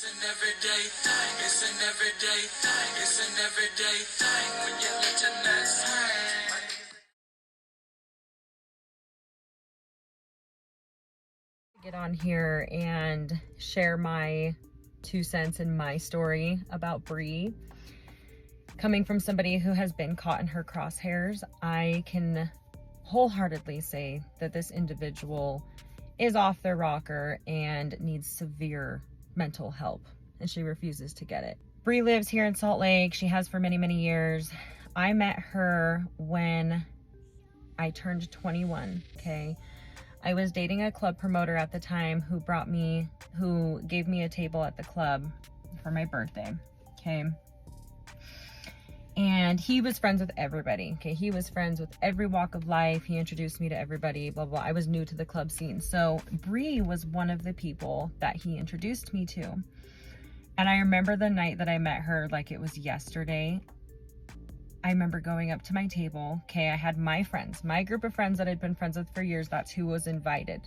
It's an everyday thing. It's an everyday thing. It's an everyday thing when you let your nuts hang. Get on here and share my 2 cents and my story about Bree. Coming from somebody who has been caught in her crosshairs, I can wholeheartedly say that this individual is off their rocker and needs severe mental help, and she refuses to get it. Bree lives here in Salt Lake. She has for many, many years. I met her when I turned 21, okay? I was dating a club promoter at the time who gave me a table at the club for my birthday, okay? And he was friends with everybody, okay? He was friends with every walk of life. He introduced me to everybody, blah, blah. I was new to the club scene. So Bree was one of the people that he introduced me to. And I remember the night that I met her like it was yesterday. I remember going up to my table, okay? I had my friends, my group of friends that I'd been friends with for years. That's who was invited.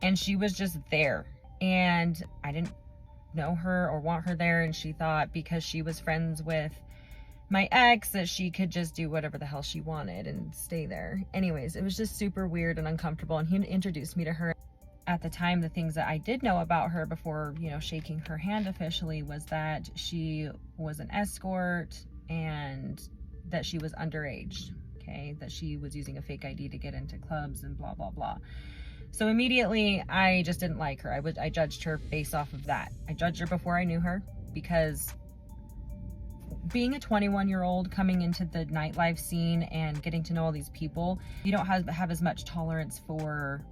And she was just there. And I didn't know her or want her there. And she thought because she was friends with my ex that she could just do whatever the hell she wanted and stay there. Anyways, it was just super weird and uncomfortable, and he introduced me to her. At the time, the things that I did know about her before, you know, shaking her hand officially was that she was an escort and that she was underage, okay? That she was using a fake ID to get into clubs and blah, blah, blah. So immediately, I just didn't like her. I judged her based off of that. I judged her before I knew her because being a 21-year-old coming into the nightlife scene and getting to know all these people, you don't have as much tolerance for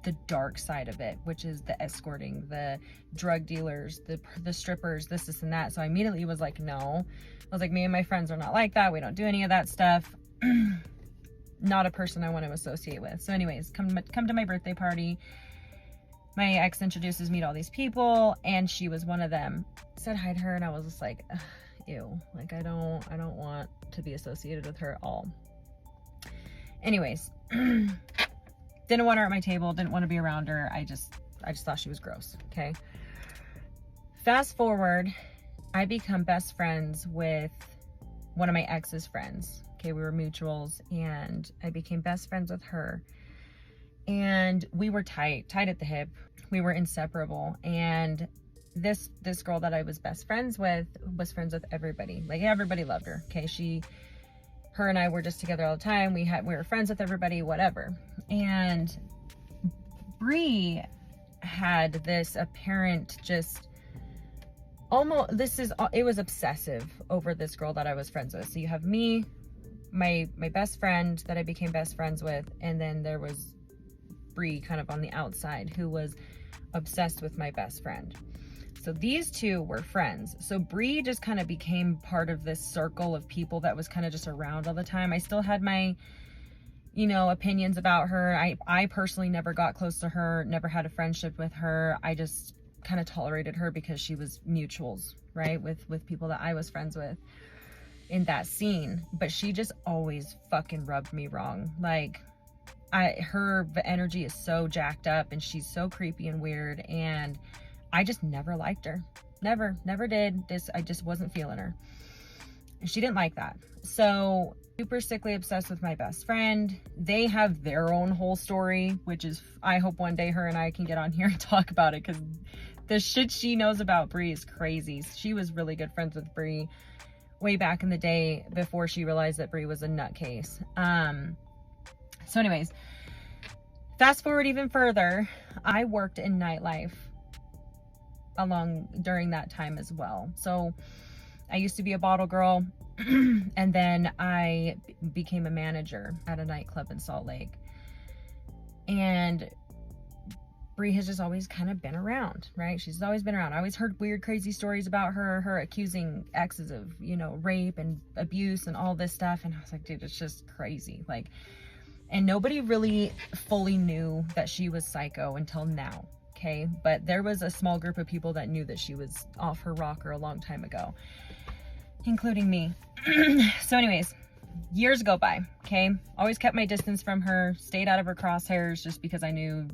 the dark side of it, which is the escorting, the drug dealers, the strippers, this and that. So I immediately was like, no. I was like, me and my friends are not like that. We don't do any of that stuff. Not a person I want to associate with. So anyways, come to my birthday party. My ex introduces me to all these people, and she was one of them. I said hi to her, and I was just like, ugh, ew, like I don't want to be associated with her at all. Anyways, didn't want her at my table, didn't want to be around her. I just thought she was gross, okay? Fast forward, I become best friends with one of my ex's friends. Okay, we were mutuals, and I became best friends with her. And we were tight at the hip. We were inseparable. And this girl that I was best friends with was friends with everybody. Like, everybody loved her. Okay, her and I were just together all the time. We were friends with everybody, whatever. And Bree had this apparent just it was obsessive over this girl that I was friends with. So you have me, my best friend that I became best friends with, and then there was Bree kind of on the outside who was obsessed with my best friend. So these two were friends. So Bree just kind of became part of this circle of people that was kind of just around all the time. I still had my, you know, opinions about her. I personally never got close to her, never had a friendship with her. I just kind of tolerated her because she was mutuals, right? With people that I was friends with in that scene. But she just always fucking rubbed me wrong. Like, her energy is so jacked up, and she's so creepy and weird, and I just never liked her. Never did. I just wasn't feeling her. And she didn't like that. So super sickly obsessed with my best friend. They have their own whole story, which is, I hope one day her and I can get on here and talk about it, because the shit she knows about Bree is crazy. She was really good friends with Bree way back in the day before she realized that Bree was a nutcase. So anyways, fast forward even further, I worked in nightlife during that time as well. So I used to be a bottle girl, and then I became a manager at a nightclub in Salt Lake. And Bree has just always kind of been around, right? She's always been around. I always heard weird, crazy stories about her accusing exes of, you know, rape and abuse and all this stuff. And I was like, dude, it's just crazy. Like, and nobody really fully knew that she was psycho until now, okay? But there was a small group of people that knew that she was off her rocker a long time ago, including me. So anyways, years go by, okay? Always kept my distance from her, stayed out of her crosshairs just because I knew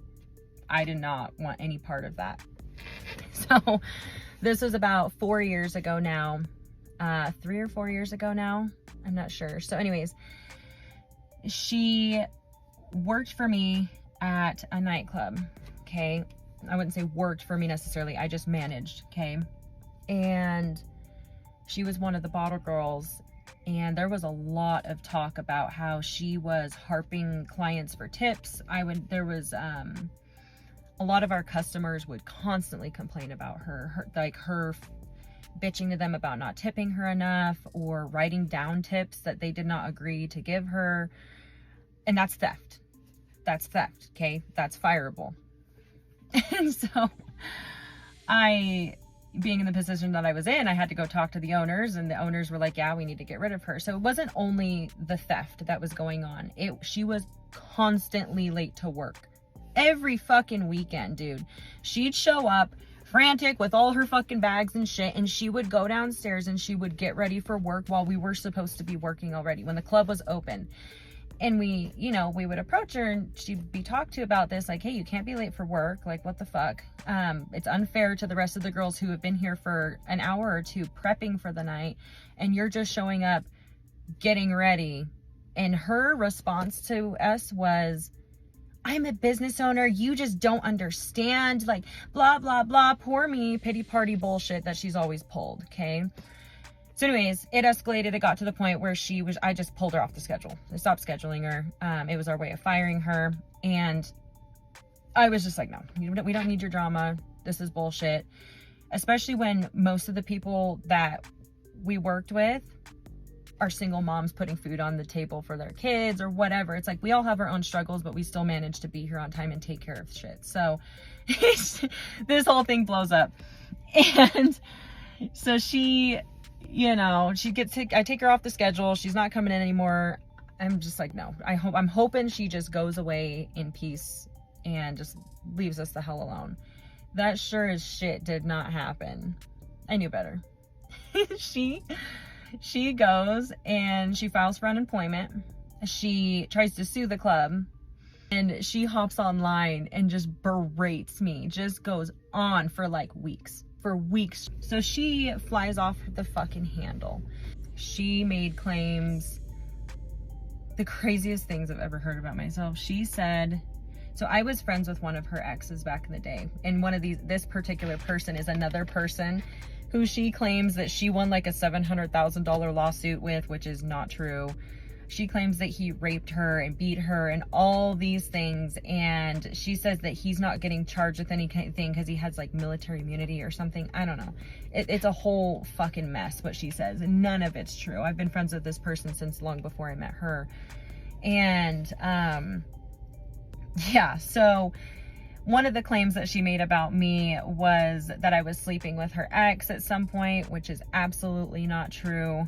I did not want any part of that. So This was about 4 years ago now. 3 or 4 years ago now. I'm not sure. So anyways, she worked for me at a nightclub. Okay. I wouldn't say worked for me necessarily. I just managed. Okay. And she was one of the bottle girls. And there was a lot of talk about how she was harping clients for tips. There was, a lot of our customers would constantly complain about her bitching to them about not tipping her enough or writing down tips that they did not agree to give her. And that's theft. That's theft. Okay. That's fireable. And so being in the position that I was in, I had to go talk to the owners, and the owners were like, yeah, we need to get rid of her. So it wasn't only the theft that was going on. She was constantly late to work. Every fucking weekend, dude. She'd show up frantic with all her fucking bags and shit, and she would go downstairs and she would get ready for work while we were supposed to be working already when the club was open. And we would approach her and she'd be talked to about this, like, hey, you can't be late for work. Like, what the fuck? It's unfair to the rest of the girls who have been here for an hour or two prepping for the night, and you're just showing up, getting ready. And her response to us was, I'm a business owner. You just don't understand. Like, blah, blah, blah. Poor me. Pity party bullshit that she's always pulled. Okay. So anyways, it escalated. It got to the point where I just pulled her off the schedule. I stopped scheduling her. It was our way of firing her. And I was just like, no, we don't need your drama. This is bullshit. Especially when most of the people that we worked with are single moms putting food on the table for their kids or whatever. It's like, we all have our own struggles, but we still manage to be here on time and take care of shit. So this whole thing blows up. And so I take her off the schedule. She's not coming in anymore. I'm just like, no, I'm hoping she just goes away in peace and just leaves us the hell alone. That sure as shit did not happen. I knew better. She goes and she files for unemployment. She tries to sue the club, and she hops online and just berates me, just goes on for like weeks. So she flies off the fucking handle. She made claims, the craziest things I've ever heard about myself. She said, so I was friends with one of her exes back in the day, and this particular person is another person who she claims that she won like a $700,000 lawsuit with, which is not true. She claims that he raped her and beat her and all these things. And she says that he's not getting charged with anything because he has like military immunity or something. I don't know. It's a whole fucking mess, what she says. And none of it's true. I've been friends with this person since long before I met her. And, yeah, so one of the claims that she made about me was that I was sleeping with her ex at some point, which is absolutely not true.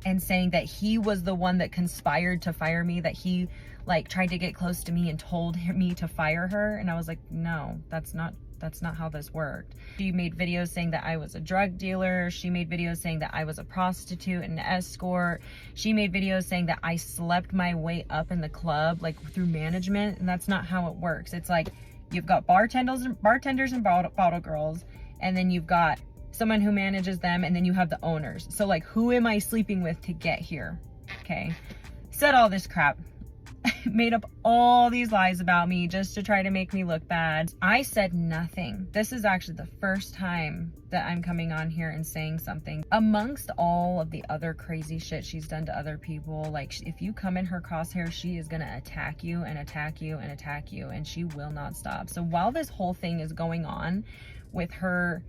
And saying that he was the one that conspired to fire me, that he like tried to get close to me and told me to fire her. And I was like, no, that's not how this worked. She made videos saying that I was a drug dealer. She made videos saying that I was a prostitute and an escort. She made videos saying that I slept my way up in the club, like through management. And that's not how it works. It's like, you've got bartenders and bottle girls, and then you've got someone who manages them, and then you have the owners. So like, who am I sleeping with to get here? Okay. Said all this crap. Made up all these lies about me just to try to make me look bad. I said nothing. This is actually the first time that I'm coming on here and saying something. Amongst all of the other crazy shit she's done to other people, like if you come in her crosshairs, she is gonna attack you and attack you and attack you, and she will not stop. So while this whole thing is going on with her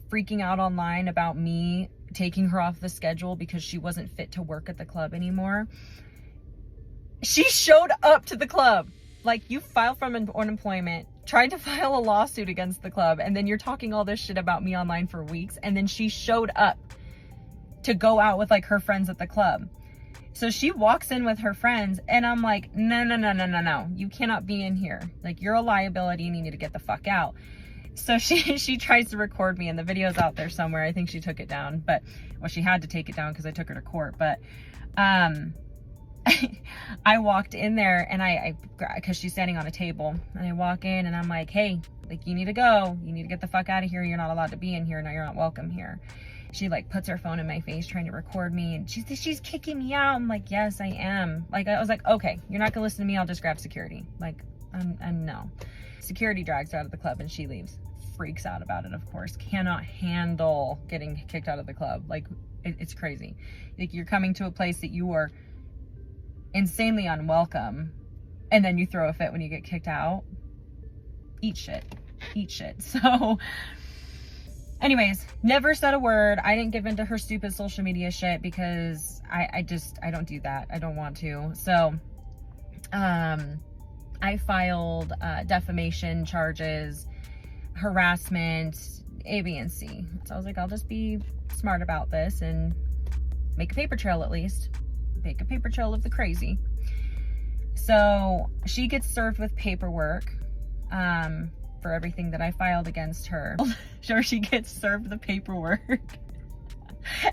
freaking out online about me taking her off the schedule because she wasn't fit to work at the club anymore, she showed up to the club. Like, you filed from unemployment, tried to file a lawsuit against the club, and then you're talking all this shit about me online for weeks, and then she showed up to go out with like her friends at the club. So she walks in with her friends, and I'm like, no, you cannot be in here. Like, you're a liability and you need to get the fuck out. So she tries to record me, and the video's out there somewhere. I think she took it down, but, well, she had to take it down because I took her to court. But I walked in there and because she's standing on a table, and I walk in and I'm like, hey, like, you need to go. You need to get the fuck out of here. You're not allowed to be in here. No, you're not welcome here. She like puts her phone in my face trying to record me, and she's kicking me out. I'm like, yes, I am. Like, I was like, okay, you're not gonna listen to me. I'll just grab security. Like, and no. Security drags her out of the club and she leaves. Freaks out about it, of course. Cannot handle getting kicked out of the club. Like, it's crazy. Like, you're coming to a place that you are insanely unwelcome, and then you throw a fit when you get kicked out. Eat shit. So anyways, never said a word. I didn't give into her stupid social media shit because I don't do that. I don't want to. So I filed defamation charges, harassment, A, B, and C. So I was like, I'll just be smart about this and make a paper trail, at least. Make a paper trail of the crazy. So she gets served with paperwork for everything that I filed against her. Sure, she gets served the paperwork.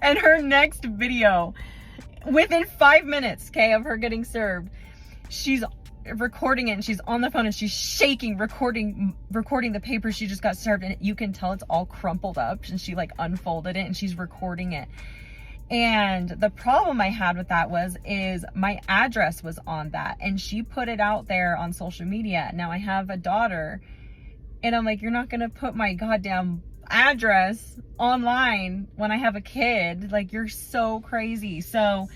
And her next video, within 5 minutes, okay, of her getting served, she's recording it and she's on the phone and she's shaking, recording the paper she just got served, and you can tell it's all crumpled up, and she like unfolded it and she's recording it. And the problem I had with that is my address was on that, and she put it out there on social media. Now I have a daughter, and I'm like, you're not gonna put my goddamn address online when I have a kid. Like, you're so crazy. So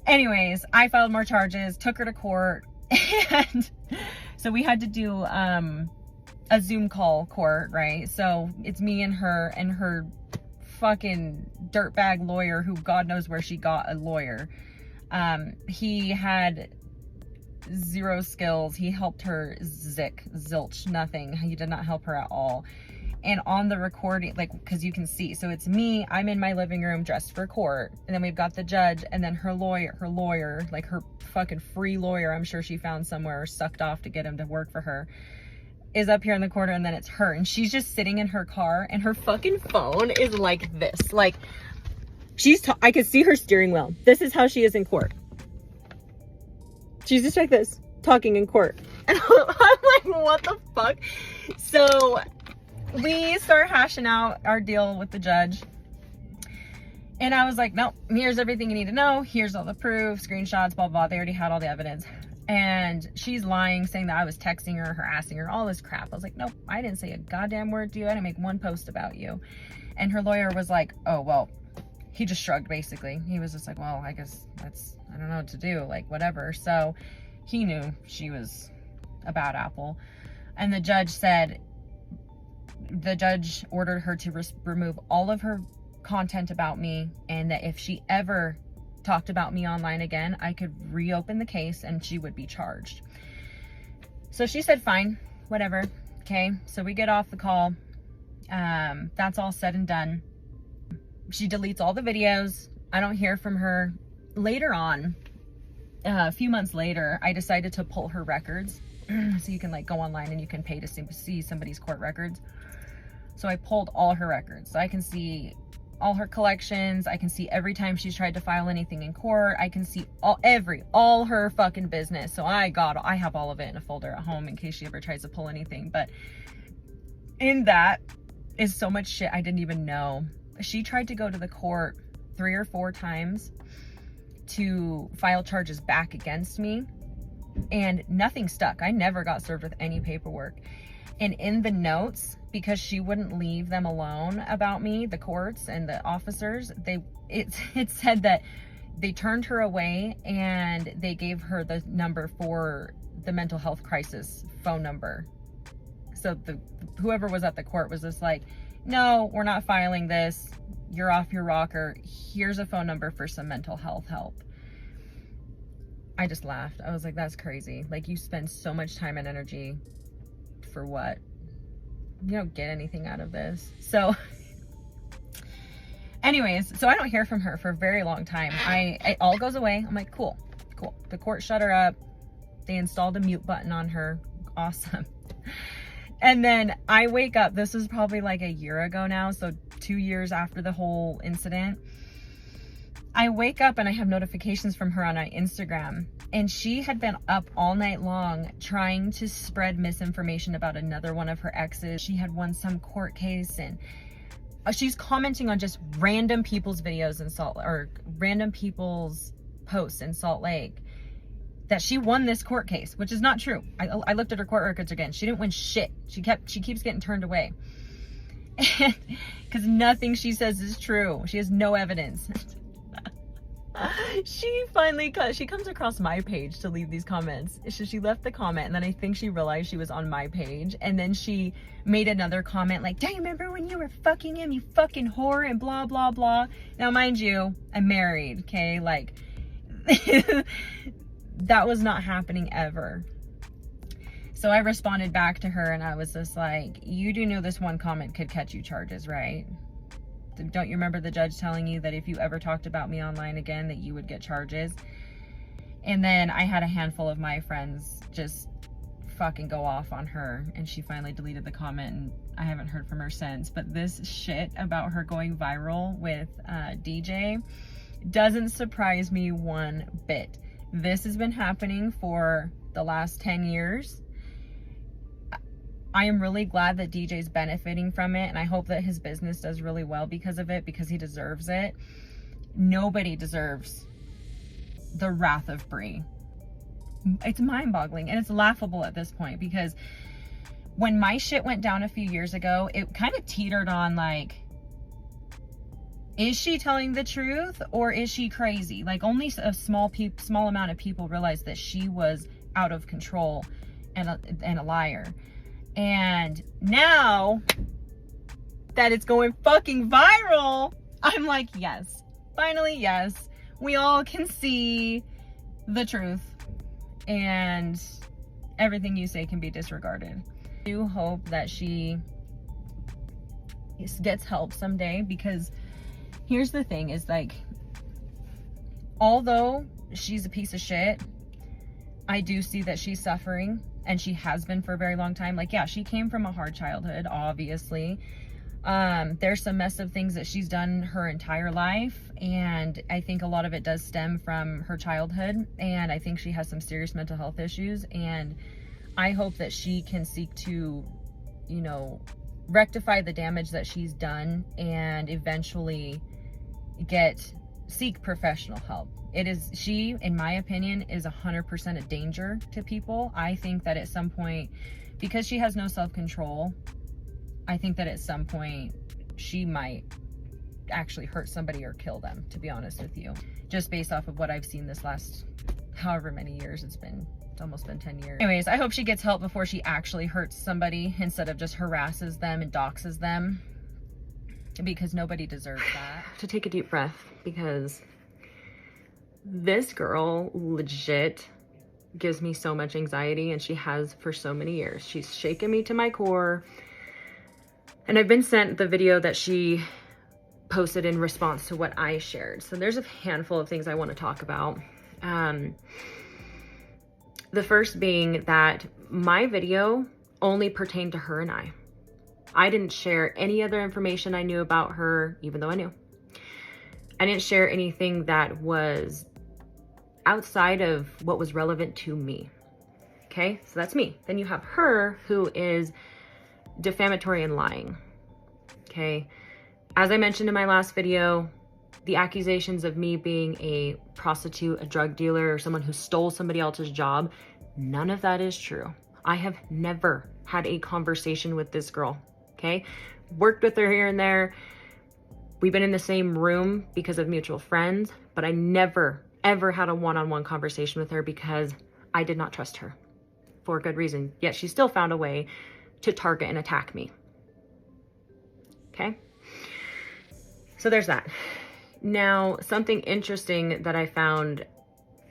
anyways, I filed more charges, took her to court, and so we had to do a Zoom call court, right? So it's me and her fucking dirtbag lawyer, who God knows where she got a lawyer. He had zero skills. He helped her zilch, nothing. He did not help her at all. And on the recording, like, because you can see, so it's me, I'm in my living room dressed for court, and then we've got the judge, and then her lawyer, like her fucking free lawyer, I'm sure she found somewhere or sucked off to get him to work for her, is up here in the corner, and then it's her, and she's just sitting in her car, and her fucking phone is like this. Like, I could see her steering wheel. This is how she is in court. She's just like this, talking in court. And I'm like, what the fuck? So we start hashing out our deal with the judge. And I was like, nope, here's everything you need to know. Here's all the proof, screenshots, blah, blah. They already had all the evidence. And she's lying, saying that I was texting her, harassing her, all this crap. I was like, nope, I didn't say a goddamn word to you. I didn't make one post about you. And her lawyer was like, oh, well, he just shrugged, basically. He was just like, well, I guess I don't know what to do, like, whatever. So he knew she was a bad apple. And the judge ordered her to remove all of her content about me, and that if she ever talked about me online again, I could reopen the case and she would be charged. So she said, fine, whatever. Okay, so we get off the call. That's all said and done. She deletes all the videos. I don't hear from her. Later on, a few months later, I decided to pull her records. So you can like go online and you can pay to see somebody's court records. So I pulled all her records. So I can see all her collections. I can see every time she's tried to file anything in court. I can see all her fucking business. So I have all of it in a folder at home in case she ever tries to pull anything. But in that is so much shit I didn't even know. She tried to go to the court 3 or 4 times to file charges back against me, and nothing stuck. I never got served with any paperwork. And in the notes, because she wouldn't leave them alone about me, the courts and the officers, it said that they turned her away and they gave her the number for the mental health crisis phone number. So whoever was at the court was just like, no, we're not filing this. You're off your rocker. Here's a phone number for some mental health help. I just laughed. I was like, that's crazy. Like, you spend so much time and energy for what? You don't get anything out of this. So anyways, so I don't hear from her for a very long time. It all goes away. I'm like, cool. The court shut her up. They installed a mute button on her. Awesome. And then I wake up, this was probably like a year ago now, so 2 years after the whole incident. I wake up and I have notifications from her on my Instagram, and she had been up all night long trying to spread misinformation about another one of her exes. She had won some court case, and she's commenting on just random people's videos in random people's posts in Salt Lake that she won this court case, which is not true. I looked at her court records again. She didn't win shit. She keeps getting turned away. Because nothing she says is true. She has no evidence. She comes across my page to leave these comments. She left the comment, and then I think she realized she was on my page, and then she made another comment like, do you remember when you were fucking him, you fucking whore, and blah blah blah. Now mind you, I'm married, okay? Like that was not happening ever. So I responded back to her, and I was just like, you do know this one comment could catch you charges, right? Don't you remember the judge telling you that if you ever talked about me online again, that you would get charges? And then I had a handful of my friends just fucking go off on her, and she finally deleted the comment, and I haven't heard from her since. But this shit about her going viral with DJ doesn't surprise me one bit. This has been happening for the last 10 years. I am really glad that DJ's benefiting from it, and I hope that his business does really well because of it, because he deserves it. Nobody deserves the wrath of Brie. It's mind-boggling, and it's laughable at this point, because when my shit went down a few years ago, it kind of teetered on like, is she telling the truth or is she crazy? Like, only a small amount of people realized that she was out of control and a liar. And now that it's going fucking viral, I'm like, yes, finally, yes, we all can see the truth, and everything you say can be disregarded. I do hope that she gets help someday, because here's the thing is, like, although she's a piece of shit, I do see that she's suffering, and she has been for a very long time. Like, yeah, she came from a hard childhood, obviously. There's some messed up things that she's done her entire life, and I think a lot of it does stem from her childhood, and I think she has some serious mental health issues, and I hope that she can seek to, you know, rectify the damage that she's done, and eventually seek professional help. She, in my opinion, is 100% a danger to people. I think that at some point, because she has no self-control, I think that at some point she might actually hurt somebody or kill them, to be honest with you. Just based off of what I've seen this last however many years it's almost been 10 years. Anyways, I hope she gets help before she actually hurts somebody, instead of just harasses them and doxes them, because nobody deserves that. To take a deep breath, because this girl legit gives me so much anxiety, and she has for so many years. She's shaken me to my core, and I've been sent the video that she posted in response to what I shared. So there's a handful of things I want to talk about. The first being that my video only pertained to her and I. I didn't share any other information I knew about her, even though I knew. I didn't share anything that was outside of what was relevant to me. Okay, so that's me. Then you have her, who is defamatory and lying. Okay, as I mentioned in my last video, the accusations of me being a prostitute, a drug dealer, or someone who stole somebody else's job, none of that is true. I have never had a conversation with this girl. Okay, worked with her here and there. We've been in the same room because of mutual friends, but I never ever had a one-on-one conversation with her, because I did not trust her, for a good reason. Yet she still found a way to target and attack me. Okay, so there's that. Now, something interesting that I found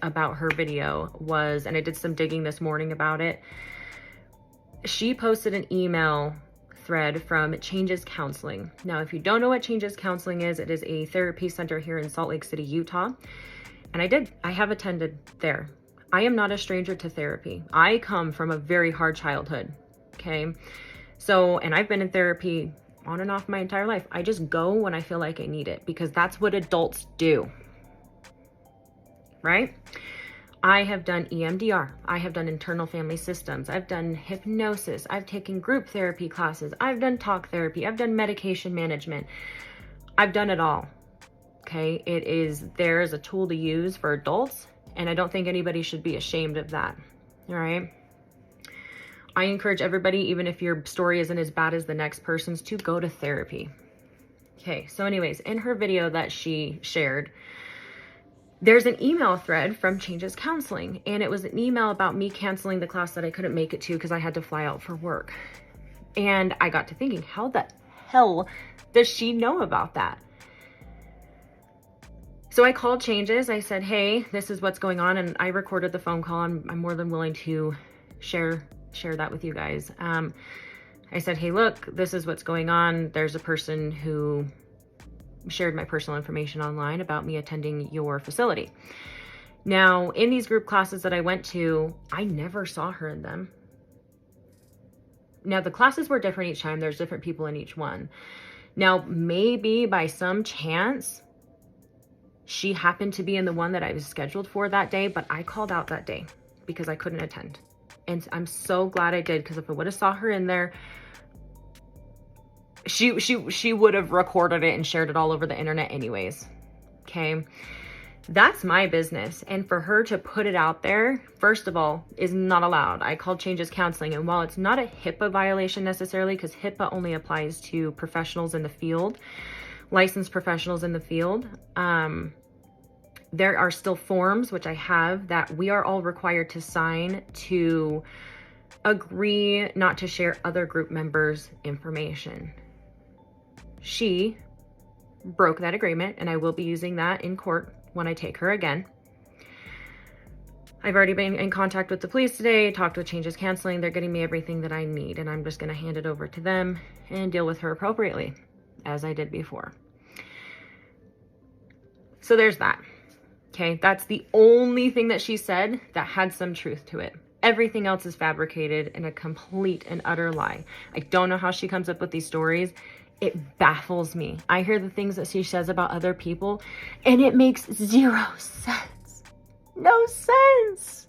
about her video was, and I did some digging this morning about it, she posted an email thread from Changes Counseling. Now, if you don't know what Changes Counseling is, it is a therapy center here in Salt Lake City, Utah. And I have attended there. I am not a stranger to therapy. I come from a very hard childhood, okay? So, and I've been in therapy on and off my entire life. I just go when I feel like I need it, because that's what adults do, right? I have done EMDR. I have done internal family systems. I've done hypnosis. I've taken group therapy classes. I've done talk therapy. I've done medication management. I've done it all. Okay. It is there as a tool to use for adults. And I don't think anybody should be ashamed of that. All right. I encourage everybody, even if your story isn't as bad as the next person's, to go to therapy. Okay. So anyways, in her video that she shared, there's an email thread from Changes Counseling, and it was an email about me canceling the class that I couldn't make it to because I had to fly out for work. And I got to thinking, how the hell does she know about that? So I called Changes. I said, hey, this is what's going on. And I recorded the phone call. I'm more than willing to share that with you guys. I said, hey, look, this is what's going on. There's a person who shared my personal information online about me attending your facility. Now, in these group classes that I went to, I never saw her in them. Now, the classes were different each time. There's different people in each one. Now, maybe by some chance, she happened to be in the one that I was scheduled for that day, but I called out that day because I couldn't attend. And I'm so glad I did, because if I would have saw her in there, she would have recorded it and shared it all over the internet anyways. Okay. That's my business. And for her to put it out there, first of all, is not allowed. I called Changes Counseling. And while it's not a HIPAA violation necessarily, because HIPAA only applies to professionals in the field, licensed professionals in the field, there are still forms, which I have, that we are all required to sign to agree not to share other group members' information. She broke that agreement, and I will be using that in court when I take her again. I've already been in contact with the police today, talked with Changes Counseling. They're getting me everything that I need, and I'm just going to hand it over to them and deal with her appropriately, as I did before. So there's that. Okay, that's the only thing that she said that had some truth to it. Everything else is fabricated and a complete and utter lie. I don't know how she comes up with these stories. It baffles me. I hear the things that she says about other people, and it makes zero sense. No sense.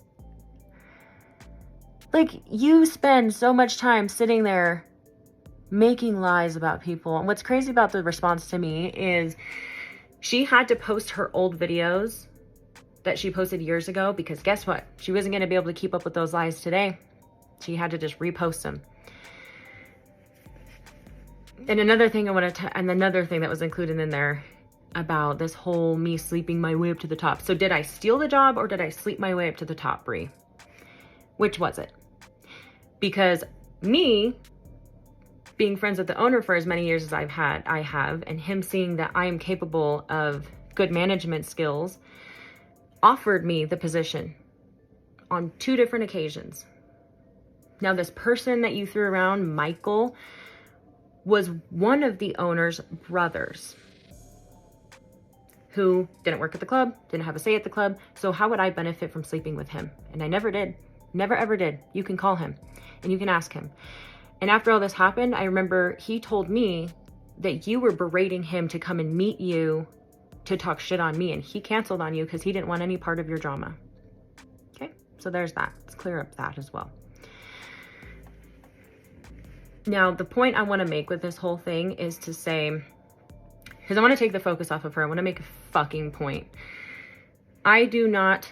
Like, you spend so much time sitting there making lies about people. And what's crazy about the response to me is she had to post her old videos that she posted years ago, because guess what? She wasn't going to be able to keep up with those lies today. She had to just repost them. And another thing another thing that was included in there about this whole me sleeping my way up to the top. So did I steal the job, or did I sleep my way up to the top, Brie? Which was it? Because me being friends with the owner for as many years as I have, and him seeing that I am capable of good management skills, offered me the position on 2 different occasions. Now, this person that you threw around, Michael, was one of the owner's brothers who didn't work at the club, didn't have a say at the club. So how would I benefit from sleeping with him? And I never did. Never, ever did. You can call him and you can ask him. And after all this happened, I remember he told me that you were berating him to come and meet you to talk shit on me. And he canceled on you because he didn't want any part of your drama. Okay, so there's that. Let's clear up that as well. Now, the point I want to make with this whole thing is to say, because I want to take the focus off of her. I want to make a fucking point. I do not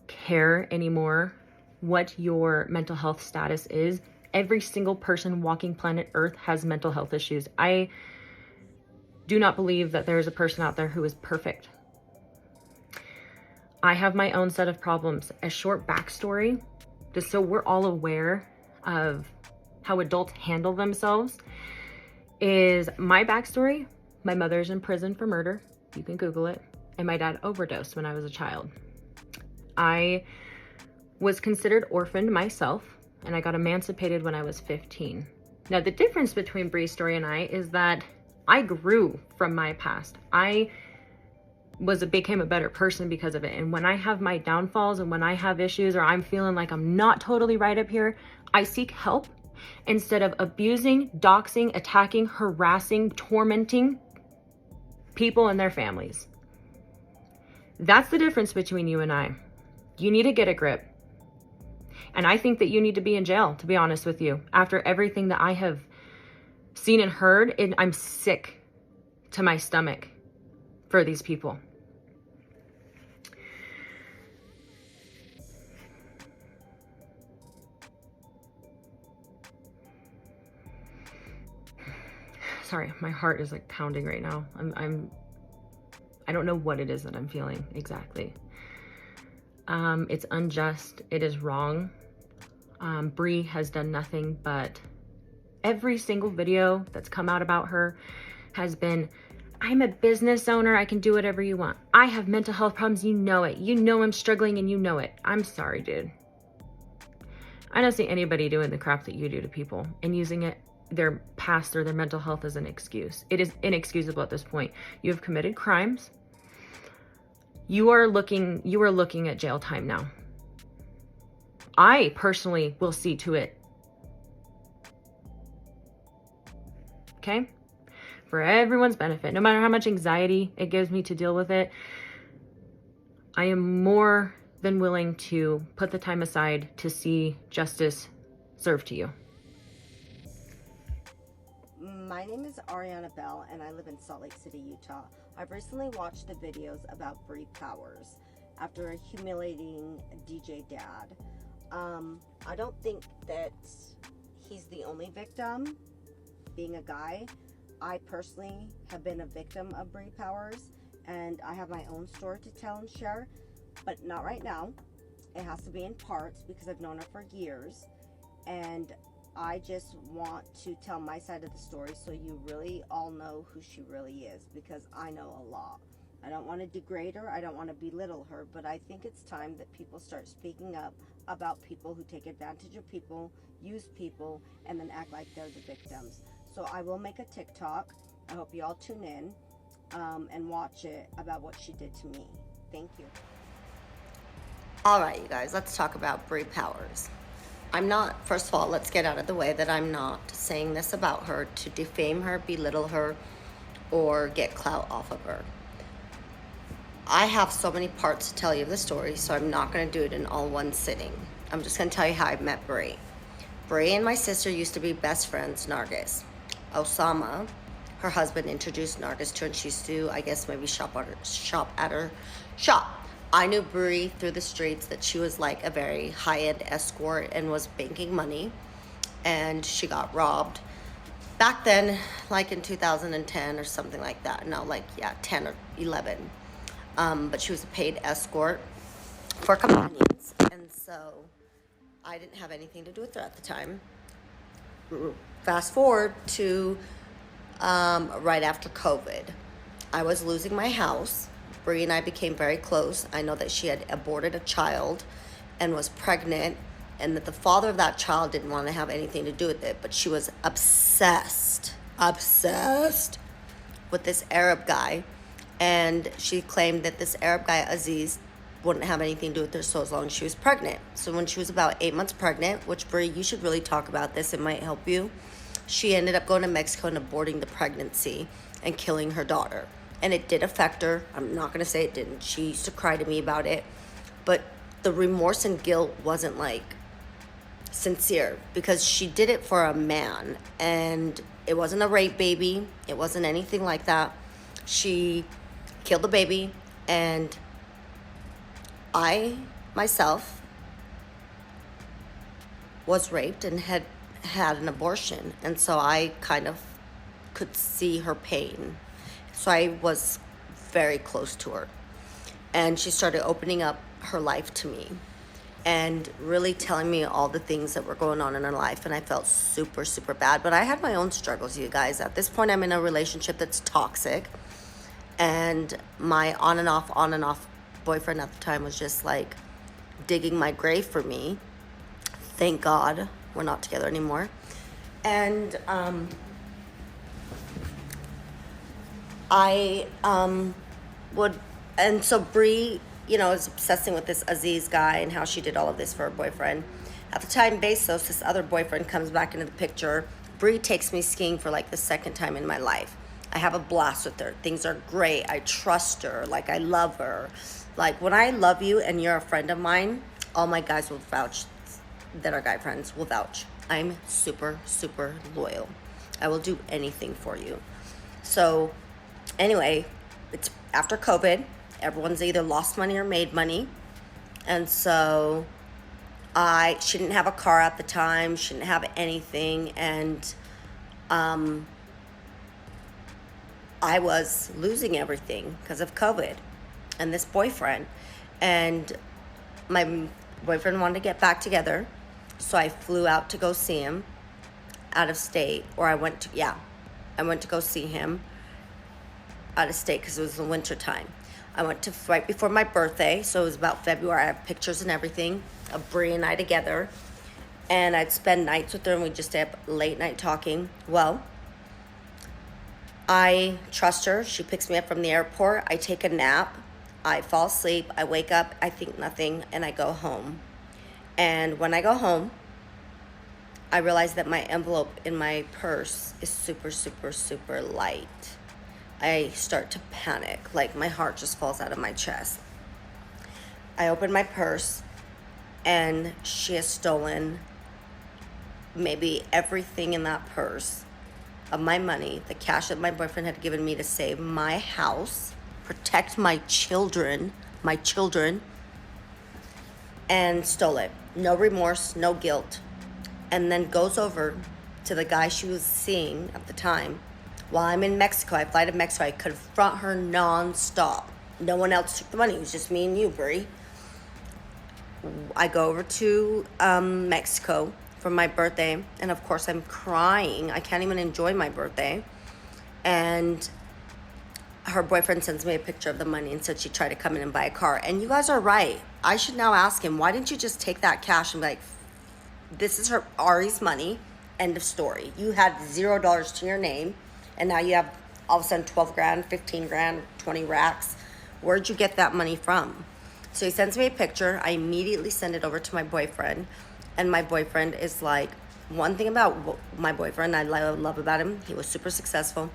care anymore what your mental health status is. Every single person walking planet Earth has mental health issues. I do not believe that there is a person out there who is perfect. I have my own set of problems. A short backstory, just so we're all aware of how adults handle themselves, is my backstory. My mother's in prison for murder. You can Google it. And my dad overdosed when I was a child. I was considered orphaned myself, and I got emancipated when I was 15. Now, the difference between Bree's story and I is that I grew from my past. I became a better person because of it. And when I have my downfalls and when I have issues, or I'm feeling like I'm not totally right up here, I seek help instead of abusing, doxing, attacking, harassing, tormenting people and their families. That's the difference between you and I. You need to get a grip. And I think that you need to be in jail, to be honest with you. After everything that I have seen and heard, I'm sick to my stomach for these people. Sorry, my heart is like pounding right now. I don't know what it is that I'm feeling exactly. It's unjust. It is wrong. Bree has done nothing but every single video that's come out about her has been, I'm a business owner. I can do whatever you want. I have mental health problems. You know it. You know I'm struggling and you know it. I'm sorry, dude. I don't see anybody doing the crap that you do to people and using it, their past or their mental health as an excuse. It is inexcusable at this point. You have committed crimes. You are looking at jail time now. I personally will see to it. Okay? For everyone's benefit, no matter how much anxiety it gives me to deal with it, I am more than willing to put the time aside to see justice served to you. My name is Ariana Bell and I live in Salt Lake City, Utah. I've recently watched the videos about Bree Powers after humiliating DJ Dad. I don't think that he's the only victim, being a guy. I personally have been a victim of Bree Powers and I have my own story to tell and share, but not right now. It has to be in parts because I've known her for years, and I just want to tell my side of the story so you really all know who she really is, because I know a lot. I don't want to degrade her, I don't want to belittle her, but I think it's time that people start speaking up about people who take advantage of people, use people, and then act like they're the victims. So I will make a TikTok. I hope you all tune in and watch it about what she did to me. Thank you. All right, you guys, let's talk about Bree Powers. I'm not, first of all, let's get out of the way that I'm not saying this about her to defame her, belittle her, or get clout off of her. I have so many parts to tell you the story, so I'm not going to do it in all one sitting. I'm just going to tell you how I met Bree. Bree and my sister used to be best friends, Nargis. Osama, her husband, introduced Nargis to her, and she used to, I guess, maybe shop at her shop. I knew Bree through the streets that she was like a very high-end escort and was banking money, and she got robbed back then, like in 2010 or something like that. No, like, yeah, 10 or 11. But she was a paid escort for companions, and so I didn't have anything to do with her at the time. Fast forward to right after COVID. I was losing my house. Bree and I became very close. I know that she had aborted a child and was pregnant, and that the father of that child didn't want to have anything to do with it, but she was obsessed with this Arab guy, and she claimed that this Arab guy, Aziz, wouldn't have anything to do with her so as long as she was pregnant. So when she was about 8 months pregnant, which, Bree, you should really talk about this, it might help you, she ended up going to Mexico and aborting the pregnancy and killing her daughter. And it did affect her. I'm not going to say it didn't. She used to cry to me about it. But the remorse and guilt wasn't like sincere, because she did it for a man. And it wasn't a rape baby. It wasn't anything like that. She killed the baby. And I, myself, was raped and had an abortion. And so I kind of could see her pain. So I was very close to her. And she started opening up her life to me and really telling me all the things that were going on in her life. And I felt super, super bad. But I had my own struggles, you guys. At this point, I'm in a relationship that's toxic. And my on and off boyfriend at the time was just like digging my grave for me. Thank God we're not together anymore. And and so Bree, is obsessing with this Aziz guy and how she did all of this for her boyfriend. At the time, Bezos, this other boyfriend, comes back into the picture. Bree takes me skiing for like the second time in my life. I have a blast with her. Things are great. I trust her. Like, I love her. Like, when I love you and you're a friend of mine, all my guys will vouch, that are guy friends will vouch. I'm super, super loyal. I will do anything for you. So, anyway, it's after COVID. Everyone's either lost money or made money. And so she didn't have a car at the time. She didn't have anything. And I was losing everything because of COVID and this boyfriend. And my boyfriend wanted to get back together. So I flew out to go see him out of state. Or I went to go see him out of state because it was the winter time. I went to right before my birthday, so it was about February. I have pictures and everything of Brie and I together, and I'd spend nights with her, and we'd just stay up late night talking. Well, I trust her. She picks me up from the airport. I take a nap. I fall asleep. I wake up. I think nothing, and I go home. And when I go home, I realize that my envelope in my purse is super, super, super light. I start to panic, like my heart just falls out of my chest. I open my purse, and she has stolen maybe everything in that purse of my money, the cash that my boyfriend had given me to save my house, protect my children, and stole it. No remorse, no guilt. And then goes over to the guy she was seeing at the time. While I'm in Mexico, I fly to Mexico, I confront her nonstop. No one else took the money. It was just me and you, Brie. I go over to Mexico for my birthday, and of course I'm crying. I can't even enjoy my birthday. And her boyfriend sends me a picture of the money and said she tried to come in and buy a car. And you guys are right. I should now ask him, why didn't you just take that cash and be like, this is Ari's money, end of story. You had $0 to your name. And now you have all of a sudden 12 grand, 15 grand, 20 racks. Where'd you get that money from? So he sends me a picture. I immediately send it over to my boyfriend. And my boyfriend is like, one thing about my boyfriend I love about him, he was super successful,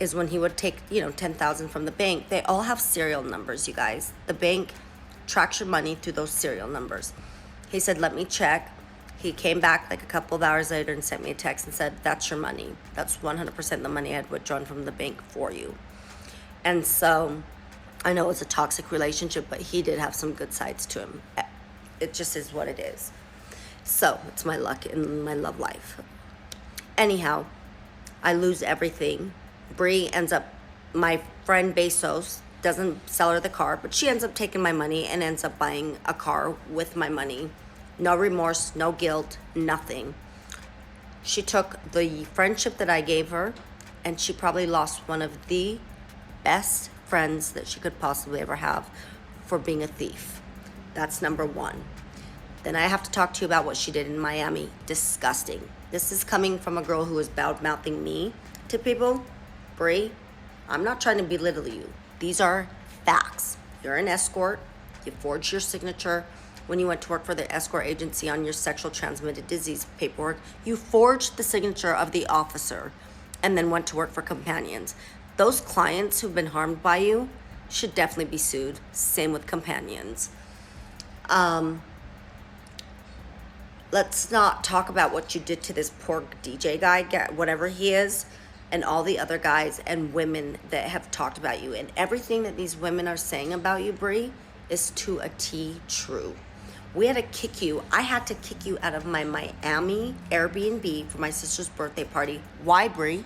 is when he would take, $10,000 from the bank, they all have serial numbers, you guys. The bank tracks your money through those serial numbers. He said, let me check. He came back like a couple of hours later and sent me a text and said, that's your money. That's 100% the money I had withdrawn from the bank for you. And so I know it's a toxic relationship, but he did have some good sides to him. It just is what it is. So it's my luck in my love life. Anyhow, I lose everything. Brie ends up, my friend Bezos doesn't sell her the car, but she ends up taking my money and ends up buying a car with my money. No remorse, no guilt, nothing. She took the friendship that I gave her, and she probably lost one of the best friends that she could possibly ever have for being a thief. That's number one. Then I have to talk to you about what she did in Miami. Disgusting. This is coming from a girl who is bad-mouthing me to people. Brie, I'm not trying to belittle you. These are facts. You're an escort. You forged your signature when you went to work for the escort agency on your sexual transmitted disease paperwork. You forged the signature of the officer and then went to work for Companions. Those clients who've been harmed by you should definitely be sued. Same with Companions. Let's not talk about what you did to this poor DJ guy, whatever he is, and all the other guys and women that have talked about you. And everything that these women are saying about you, Brie, is to a T true. I had to kick you out of my Miami Airbnb for my sister's birthday party. Why, Brie?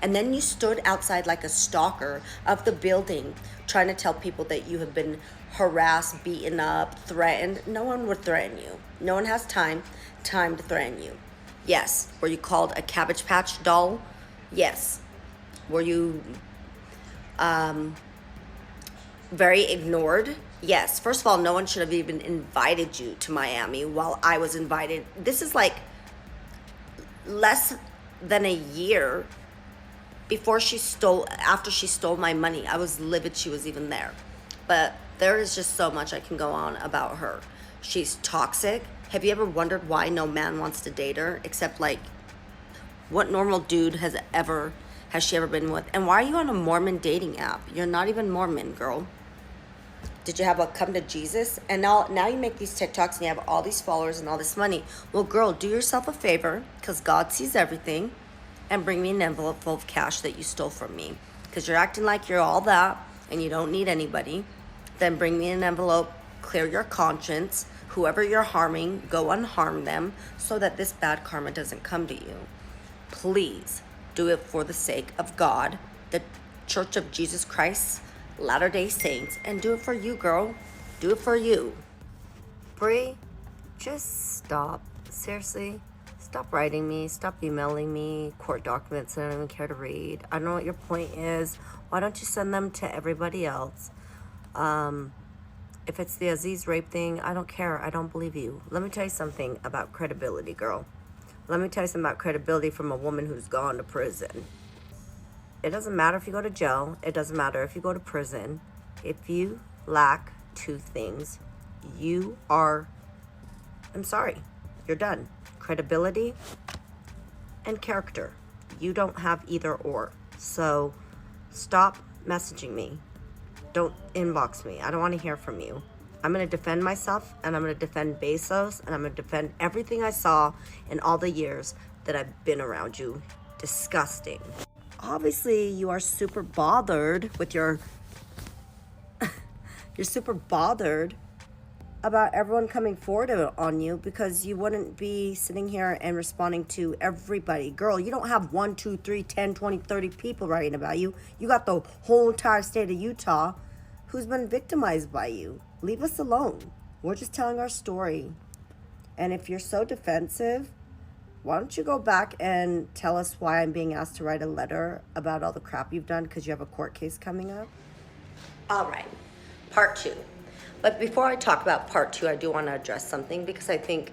And then you stood outside like a stalker of the building trying to tell people that you have been harassed, beaten up, threatened. No one would threaten you. No one has time to threaten you. Yes. Were you called a Cabbage Patch doll? Yes. Were you very ignored? Yes. First of all, no one should have even invited you to Miami while I was invited. This is like less than a year after she stole my money. I was livid she was even there. But there is just so much I can go on about her. She's toxic. Have you ever wondered why no man wants to date her? Except, like, what normal dude has has she ever been with? And why are you on a Mormon dating app? You're not even Mormon, girl. Did you have a come to Jesus? And now you make these TikToks and you have all these followers and all this money. Well, girl, do yourself a favor, because God sees everything, and bring me an envelope full of cash that you stole from me. Because you're acting like you're all that and you don't need anybody. Then bring me an envelope, clear your conscience. Whoever you're harming, go unharm them so that this bad karma doesn't come to you. Please do it for the sake of God, the Church of Jesus Christ, Latter-day Saints, and do it for you, girl. Do it for you. Bree, just stop. Seriously, stop writing me. Stop emailing me court documents that I don't even care to read. I don't know what your point is. Why don't you send them to everybody else? If it's the Aziz rape thing, I don't care. I don't believe you. Let me tell you something about credibility, girl. Let me tell you something about credibility from a woman who's gone to prison. It doesn't matter if you go to jail. It doesn't matter if you go to prison. If you lack two things, you are, I'm sorry, you're done. Credibility and character. You don't have either or. So stop messaging me. Don't inbox me. I don't want to hear from you. I'm going to defend myself, and I'm going to defend Bezos, and I'm going to defend everything I saw in all the years that I've been around you. Disgusting. Obviously, you are super bothered with your... You're super bothered about everyone coming forward on you, because you wouldn't be sitting here and responding to everybody. Girl, you don't have 1, 2, 3, 10, 20, 30 people writing about you. You got the whole entire state of Utah who's been victimized by you. Leave us alone. We're just telling our story. And if you're so defensive, why don't you go back and tell us why I'm being asked to write a letter about all the crap you've done because you have a court case coming up? All right, part 2. But before I talk about part 2, I do want to address something, because I think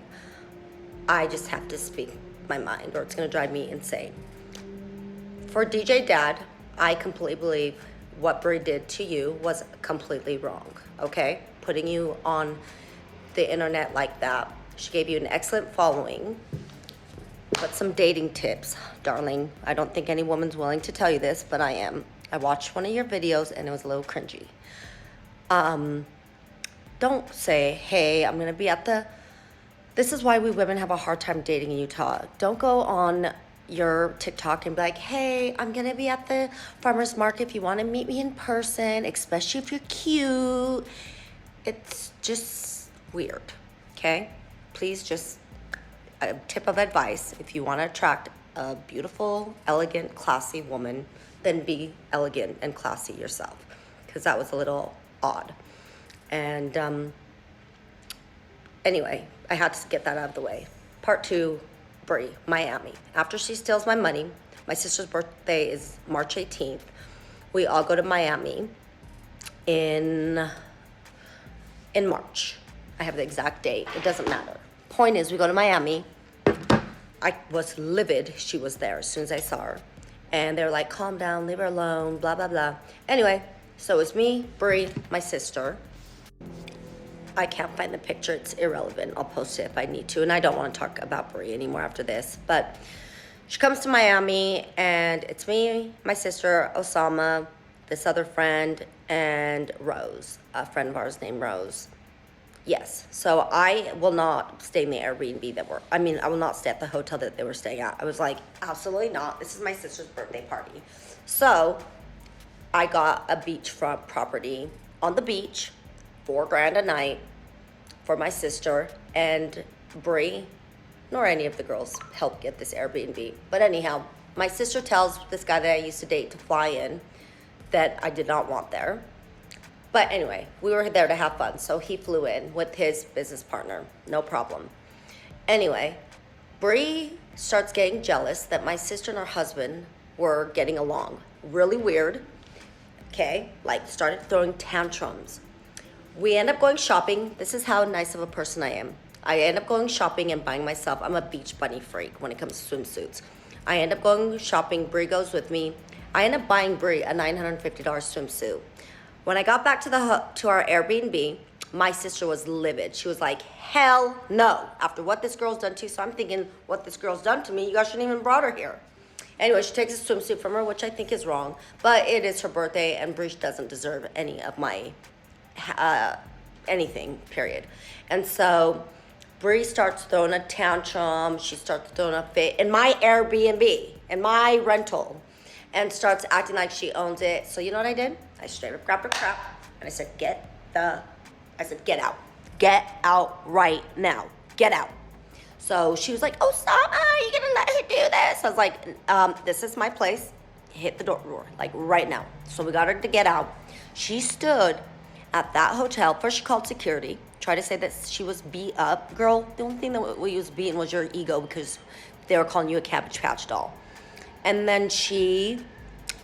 I just have to speak my mind or it's going to drive me insane. For DJ Dad, I completely believe what Brie did to you was completely wrong, okay? Putting you on the internet like that. She gave you an excellent following. But some dating tips, darling. I don't think any woman's willing to tell you this, but I am. I watched one of your videos and it was a little cringy. Don't say, hey, I'm going to be at the... This is why we women have a hard time dating in Utah. Don't go on your TikTok and be like, hey, I'm going to be at the farmer's market if you want to meet me in person, especially if you're cute. It's just weird, okay? Please just, a tip of advice, if you want to attract a beautiful, elegant, classy woman, then be elegant and classy yourself, because that was a little odd. And anyway, I had to get that out of the way. Part 2, Brie, Miami. After she steals my money, my sister's birthday is March 18th. We all go to Miami in March. I have the exact date. It doesn't matter. Point is, we go to Miami. I was livid she was there as soon as I saw her. And they were like, calm down, leave her alone, blah, blah, blah. Anyway, so it's me, Brie, my sister. I can't find the picture. It's irrelevant. I'll post it if I need to. And I don't want to talk about Brie anymore after this. But she comes to Miami, and it's me, my sister, Osama, this other friend, and Rose, a friend of ours named Rose. Yes. So I will not stay in the Airbnb I will not stay at the hotel that they were staying at. I was like, absolutely not. This is my sister's birthday party. So I got a beachfront property on the beach, $4,000 a night for my sister, and Brie, nor any of the girls helped get this Airbnb. But anyhow, my sister tells this guy that I used to date to fly in that I did not want there. But anyway, we were there to have fun, so he flew in with his business partner, no problem. Anyway, Brie starts getting jealous that my sister and her husband were getting along. Really weird, okay? Like, started throwing tantrums. We end up going shopping. This is how nice of a person I am. I end up going shopping and buying myself, I'm a beach bunny freak when it comes to swimsuits. I end up going shopping, Brie goes with me. I end up buying Brie a $950 swimsuit. When I got back to our Airbnb, my sister was livid. She was like, hell no, after what this girl's done to you. So I'm thinking, what this girl's done to me, you guys shouldn't even brought her here. Anyway, she takes a swimsuit from her, which I think is wrong, but it is her birthday, and Bree doesn't deserve any of my anything, period. And so Bree starts throwing a tantrum. She starts throwing a fit in my Airbnb, in my rental, and starts acting like she owns it. So you know what I did? I straight up grabbed her crap, and I said, get out. Get out right now. Get out. So she was like, oh, stop. You're going to let her do this? I was like, this is my place. Hit the door, like right now. So we got her to get out. She stood at that hotel. First, she called security, tried to say that she was beat up. Girl, the only thing that we was beaten was your ego because they were calling you a Cabbage Patch doll. And then she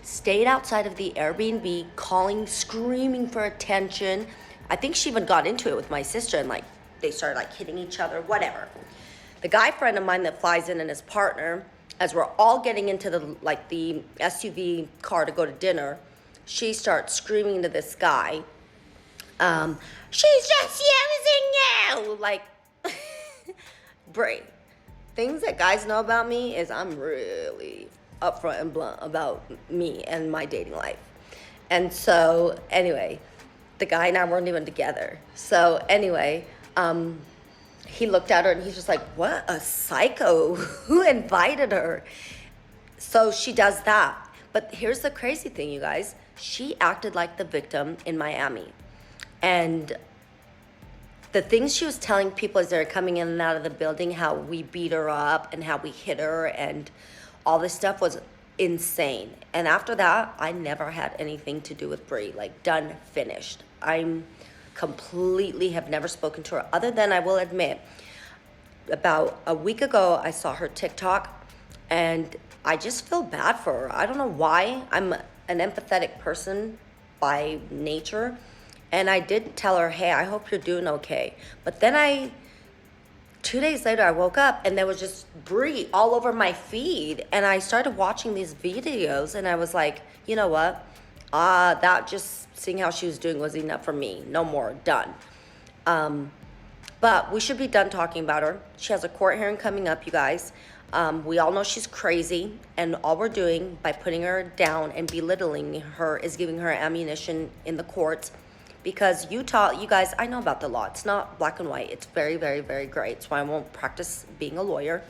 stayed outside of the Airbnb, calling, screaming for attention. I think she even got into it with my sister, and like they started like hitting each other, whatever. The guy friend of mine that flies in and his partner, as we're all getting into the SUV car to go to dinner, she starts screaming to this guy, she's just using you. Like, Brie, things that guys know about me is I'm really upfront and blunt about me and my dating life. And so anyway, the guy and I weren't even together. So anyway, he looked at her and he's just like, what a psycho. Who invited her? So she does that. But here's the crazy thing, you guys. She acted like the victim in Miami. And the things she was telling people as they were coming in and out of the building, how we beat her up and how we hit her and all this stuff was insane. And after that, I never had anything to do with Brie. Like, done, finished. I'm completely have never spoken to her, other than I will admit, about a week ago, I saw her TikTok and I just feel bad for her. I don't know why. I'm an empathetic person by nature. And I did tell her, hey, I hope you're doing okay. But then 2 days later, I woke up and there was just Brie all over my feed. And I started watching these videos and I was like, you know what? That just seeing how she was doing was enough for me. No more, done. But we should be done talking about her. She has a court hearing coming up, you guys. We all know she's crazy. And all we're doing by putting her down and belittling her is giving her ammunition in the courts. Because Utah, you guys, I know about the law. It's not black and white. It's very, very, very gray. It's why I won't practice being a lawyer.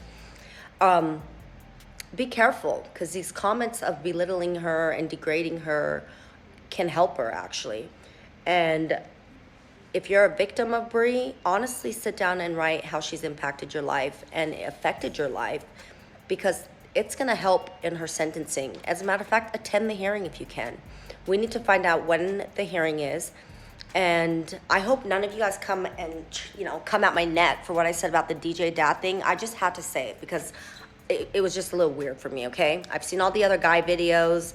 Be careful, because these comments of belittling her and degrading her can help her, actually. And if you're a victim of Brie, honestly sit down and write how she's impacted your life and affected your life, because it's going to help in her sentencing. As a matter of fact, attend the hearing if you can. We need to find out when the hearing is. And I hope none of you guys come at my neck for what I said about the DJ dad thing. I just had to say it because it was just a little weird for me, okay? I've seen all the other guy videos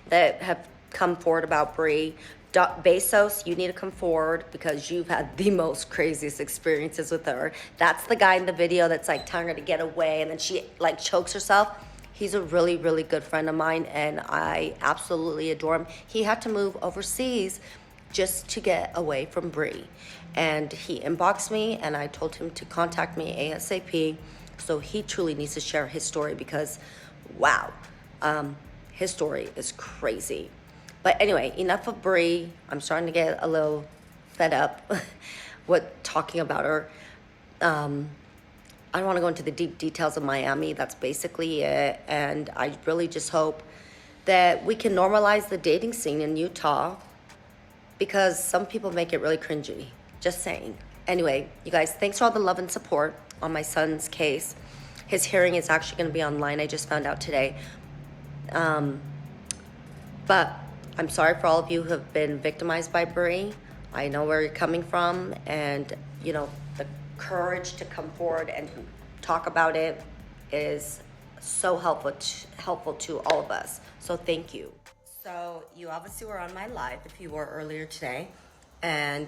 that have come forward about Brie. Bezos, you need to come forward because you've had the most craziest experiences with her. That's the guy in the video that's like telling her to get away and then she like chokes herself. He's a really, really good friend of mine and I absolutely adore him. He had to move overseas just to get away from Brie. And he inboxed me and I told him to contact me ASAP. So he truly needs to share his story because, wow, his story is crazy. But anyway, enough of Brie. I'm starting to get a little fed up with talking about her. I don't want to go into the deep details of Miami. That's basically it. And I really just hope that we can normalize the dating scene in Utah because some people make it really cringy. Just saying. Anyway, you guys, thanks for all the love and support on my son's case. His hearing is actually going to be online. I just found out today. But I'm sorry for all of you who have been victimized by Brie. I know where you're coming from, and you know the courage to come forward and talk about it is so helpful to all of us. So thank you. So you obviously were on my live if you were earlier today, and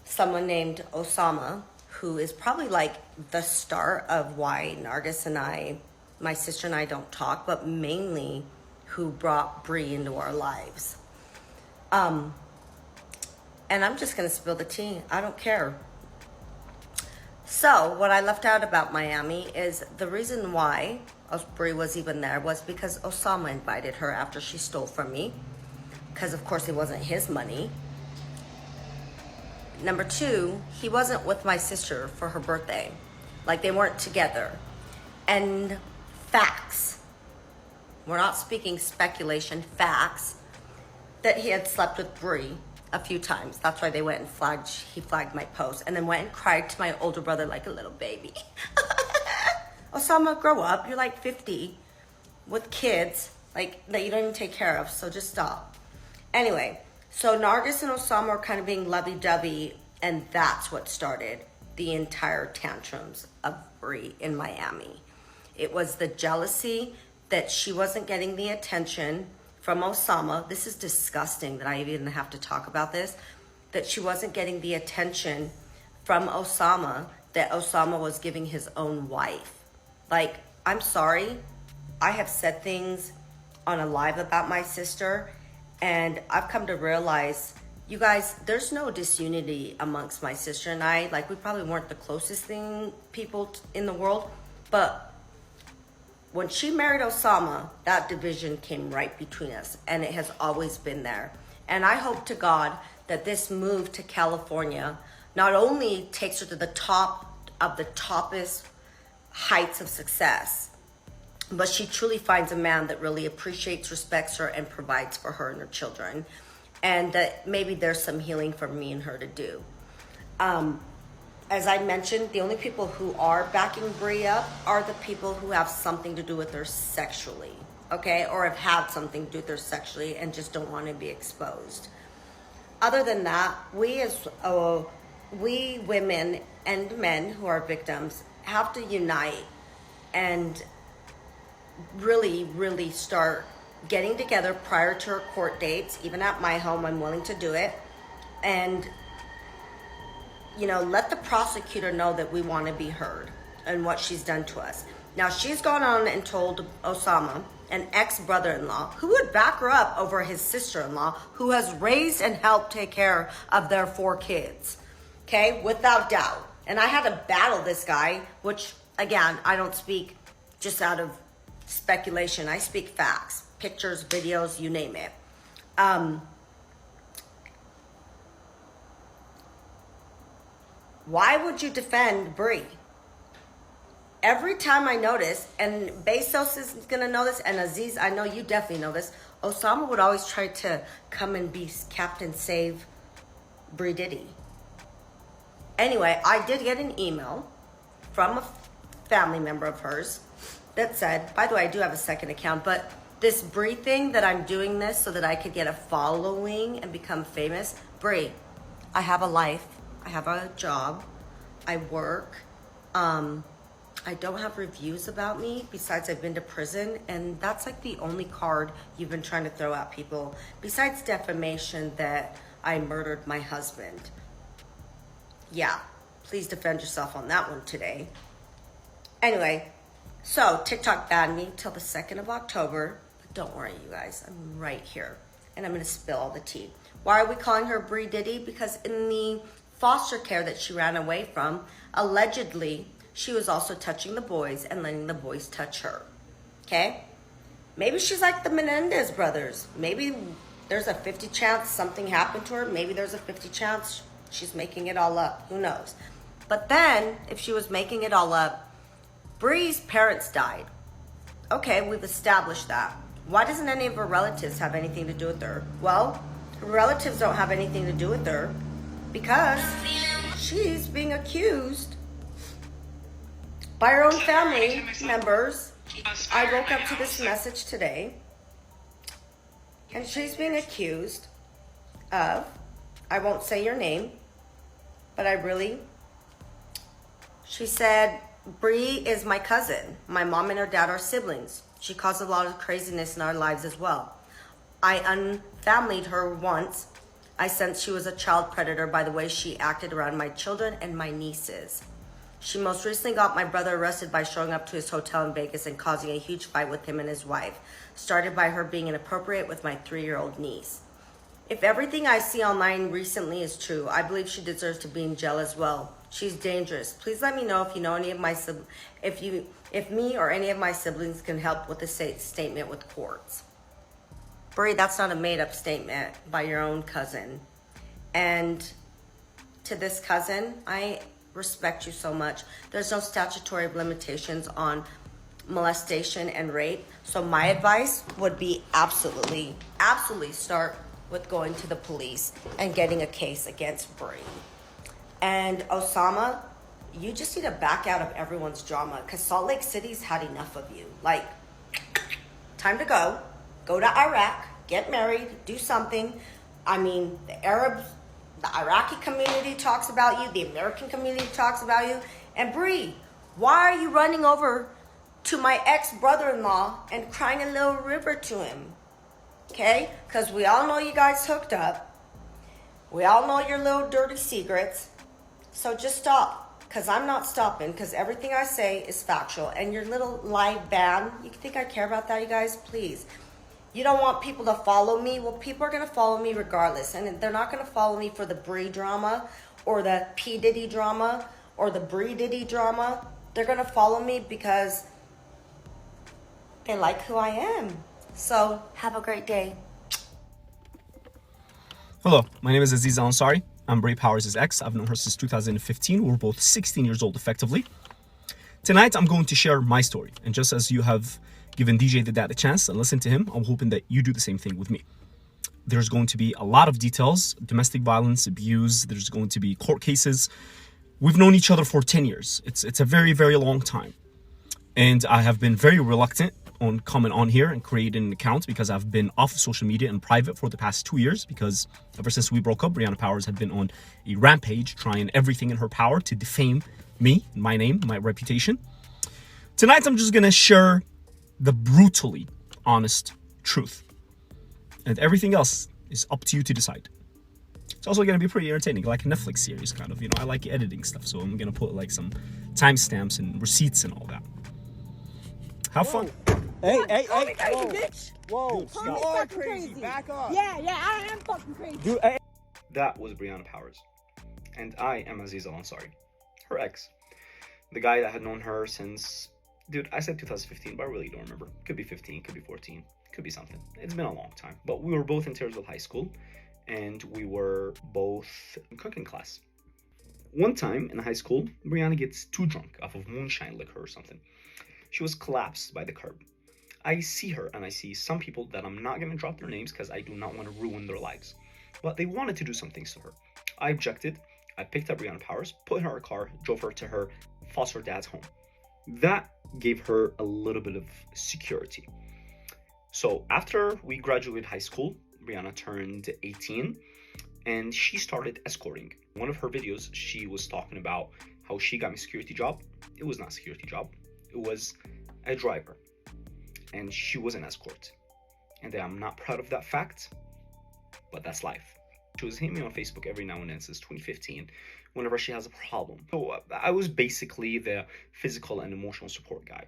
someone named Osama, who is probably like the start of why Nargis and I, my sister and I don't talk, but mainly who brought Brie into our lives. And I'm just gonna spill the tea. I don't care. So what I left out about Miami is the reason why Brie was even there was because Osama invited her after she stole from me. Because of course it wasn't his money. Number two, he wasn't with my sister for her birthday. Like, they weren't together. And facts. We're not speaking speculation, facts. That he had slept with Brie a few times. That's why they went and he flagged my post. And then went and cried to my older brother like a little baby. Osama, grow up. You're like 50 with kids like that you don't even take care of. So just stop. Anyway, so Nargis and Osama are kind of being lovey-dovey, and that's what started the entire tantrums of Brie in Miami. It was the jealousy that she wasn't getting the attention from Osama. This is disgusting that I even have to talk about this. That she wasn't getting the attention from Osama that Osama was giving his own wife. Like, I'm sorry. I have said things on a live about my sister, and I've come to realize, you guys, there's no disunity amongst my sister and I. Like, we probably weren't the closest people in the world, but when she married Osama, that division came right between us, and it has always been there. And I hope to God that this move to California not only takes her to the top of the toppest heights of success, but she truly finds a man that really appreciates, respects her, and provides for her and her children. And that maybe there's some healing for me and her to do. As I mentioned, the only people who are backing Brie up are the people who have something to do with her sexually, okay? Or have had something to do with her sexually and just don't want to be exposed. Other than that, we women and men who are victims have to unite and really, really start getting together prior to her court dates. Even at my home, I'm willing to do it. And, you know, let the prosecutor know that we want to be heard and what she's done to us. Now, she's gone on and told Osama, an ex-brother-in-law, who would back her up over his sister-in-law, who has raised and helped take care of their 4 kids. Okay, without doubt. And I had to battle this guy, which, again, I don't speak just out of speculation. I speak facts, pictures, videos, you name it. Why would you defend Brie? Every time I notice, and Bezos is gonna know this, and Aziz, I know you definitely know this, Osama would always try to come and be Captain Save Brie Diddy. Anyway, I did get an email from a family member of hers that said, by the way, I do have a second account, but this Brie thing that I'm doing this so that I could get a following and become famous. Brie, I have a life. I have a job. I work. I don't have reviews about me besides I've been to prison, and that's like the only card you've been trying to throw at people besides defamation that I murdered my husband. Yeah, please defend yourself on that one today. Anyway, so TikTok banned me till the 2nd of October. But don't worry, you guys, I'm right here. And I'm going to spill all the tea. Why are we calling her Brie Diddy? Because in the foster care that she ran away from, allegedly, she was also touching the boys and letting the boys touch her. Okay? Maybe she's like the Menendez brothers. Maybe there's a 50 chance something happened to her. Maybe there's a 50 chance she's making it all up. Who knows? But then, if she was making it all up, Brie's parents died. Okay, we've established that. Why doesn't any of her relatives have anything to do with her? Well, her relatives don't have anything to do with her because she's being accused by her own family members. I woke up to this message today, and she's being accused of, I won't say your name, but she said, Brie is my cousin. My mom and her dad are siblings. She caused a lot of craziness in our lives as well. I unfamilied her once. I sensed she was a child predator by the way she acted around my children and my nieces. She most recently got my brother arrested by showing up to his hotel in Vegas and causing a huge fight with him and his wife, started by her being inappropriate with my 3-year-old niece. If everything I see online recently is true, I believe she deserves to be in jail as well. She's dangerous. Please let me know if you know any of my if me or any of my siblings can help with the statement with courts. Bree, that's not a made-up statement by your own cousin. And to this cousin, I respect you so much. There's no statutory limitations on molestation and rape. So my advice would be absolutely start with going to the police and getting a case against Bree. And Osama, you just need to back out of everyone's drama because Salt Lake City's had enough of you. Like, time to go. Go to Iraq, get married, do something. I mean, the Arabs, the Iraqi community talks about you, the American community talks about you. And Bree, why are you running over to my ex-brother-in-law and crying a little river to him? Okay? Because we all know you guys hooked up. We all know your little dirty secrets. So just stop, because I'm not stopping, because everything I say is factual. And your little live ban, you think I care about that, you guys? Please. You don't want people to follow me? Well, people are going to follow me regardless. And they're not going to follow me for the Bree drama or the P. Diddy drama or the Bree Diddy drama. They're going to follow me because they like who I am. So have a great day. Hello, my name is Aziza Ansari. I'm Bree Powers' ex. I've known her since 2015. We're both 16 years old effectively. Tonight, I'm going to share my story. And just as you have given DJ the Dad a chance and listened to him, I'm hoping that you do the same thing with me. There's going to be a lot of details, domestic violence, abuse. There's going to be court cases. We've known each other for 10 years. It's a very, very long time. And I have been very reluctant on coming on here and creating an account because I've been off of social media and private for the past 2 years because ever since we broke up, Brianna Powers had been on a rampage trying everything in her power to defame me, my name, my reputation. Tonight, I'm just going to share the brutally honest truth. And everything else is up to you to decide. It's also going to be pretty entertaining, like a Netflix series kind of. You know, I like editing stuff, so I'm going to put like some timestamps and receipts and all that. Have fun. Hey, Call me crazy, whoa. bitch. Whoa, Call me you are fucking crazy. Back off. Yeah, I am fucking crazy. Dude, hey. That was Brianna Powers. And I am Aziza Ansari, her ex. The guy that had known her since, dude, I said 2015, but I really don't remember. Could be 15, could be 14, could be something. It's been a long time. But we were both in Taylorsville High School, and we were both in cooking class. One time in high school, Brianna gets too drunk off of moonshine liquor or something. She was collapsed by the curb. I see her and I see some people that I'm not going to drop their names because I do not want to ruin their lives. But they wanted to do some things to her. I objected. I picked up Brianna Powers, put her in her car, drove her to her foster dad's home. That gave her a little bit of security. So after we graduated high school, Brianna turned 18 and she started escorting. One of her videos, she was talking about how she got me a security job. It was not a security job. It was a driver. And she was an escort. And I'm not proud of that fact, but that's life. She was hitting me on Facebook every now and then since 2015 whenever she has a problem. So I was basically the physical and emotional support guy.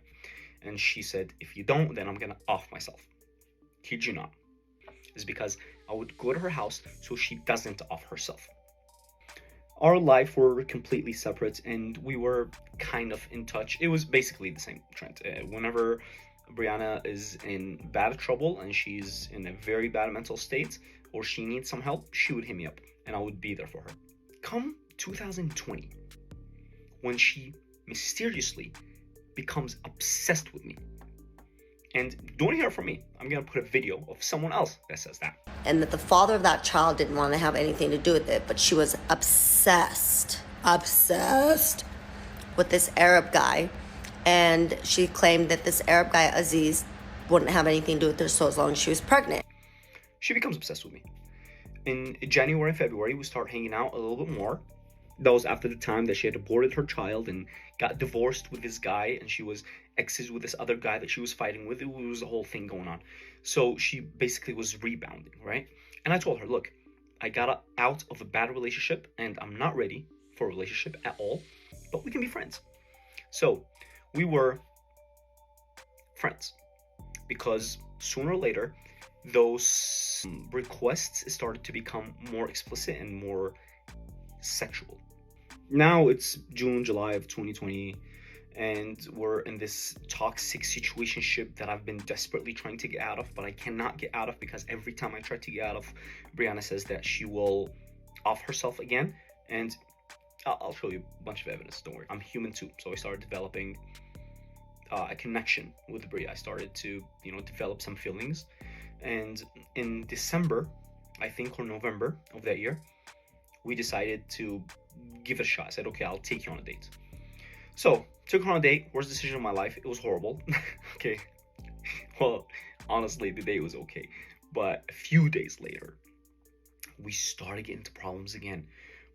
And she said, if you don't, then I'm going to off myself. Kid you not. It's because I would go to her house so she doesn't off herself. Our life were completely separate and we were kind of in touch. It was basically the same trend. Whenever Brianna is in bad trouble and she's in a very bad mental state or she needs some help, she would hit me up and I would be there for her. Come 2020, when she mysteriously becomes obsessed with me. And don't hear from me. I'm going to put a video of someone else that says that. And that the father of that child didn't want to have anything to do with it, but she was obsessed with this Arab guy. And she claimed that this Arab guy, Aziz, wouldn't have anything to do with her so as long as she was pregnant. She becomes obsessed with me. In January and February, we start hanging out a little bit more. That was after the time that she had aborted her child and got divorced with this guy, and she was exes with this other guy that she was fighting with. It was a whole thing going on. So she basically was rebounding, right? And I told her, look, I got out of a bad relationship and I'm not ready for a relationship at all, but we can be friends. So we were friends because sooner or later, those requests started to become more explicit and more sexual. Now it's June, July of 2020, and we're in this toxic situationship that I've been desperately trying to get out of, but I cannot get out of because every time I try to get out of, Brianna says that she will off herself again, and I'll show you a bunch of evidence. Don't worry, I'm human too. So I started developing a connection with Bria. I started to, develop some feelings, and in December, I think, or November of that year, we decided to give it a shot. I said, okay, I'll take you on a date. So took her on a date. Worst decision of my life. It was horrible. Okay. Well, honestly, the date was okay, but a few days later, we started getting into problems again.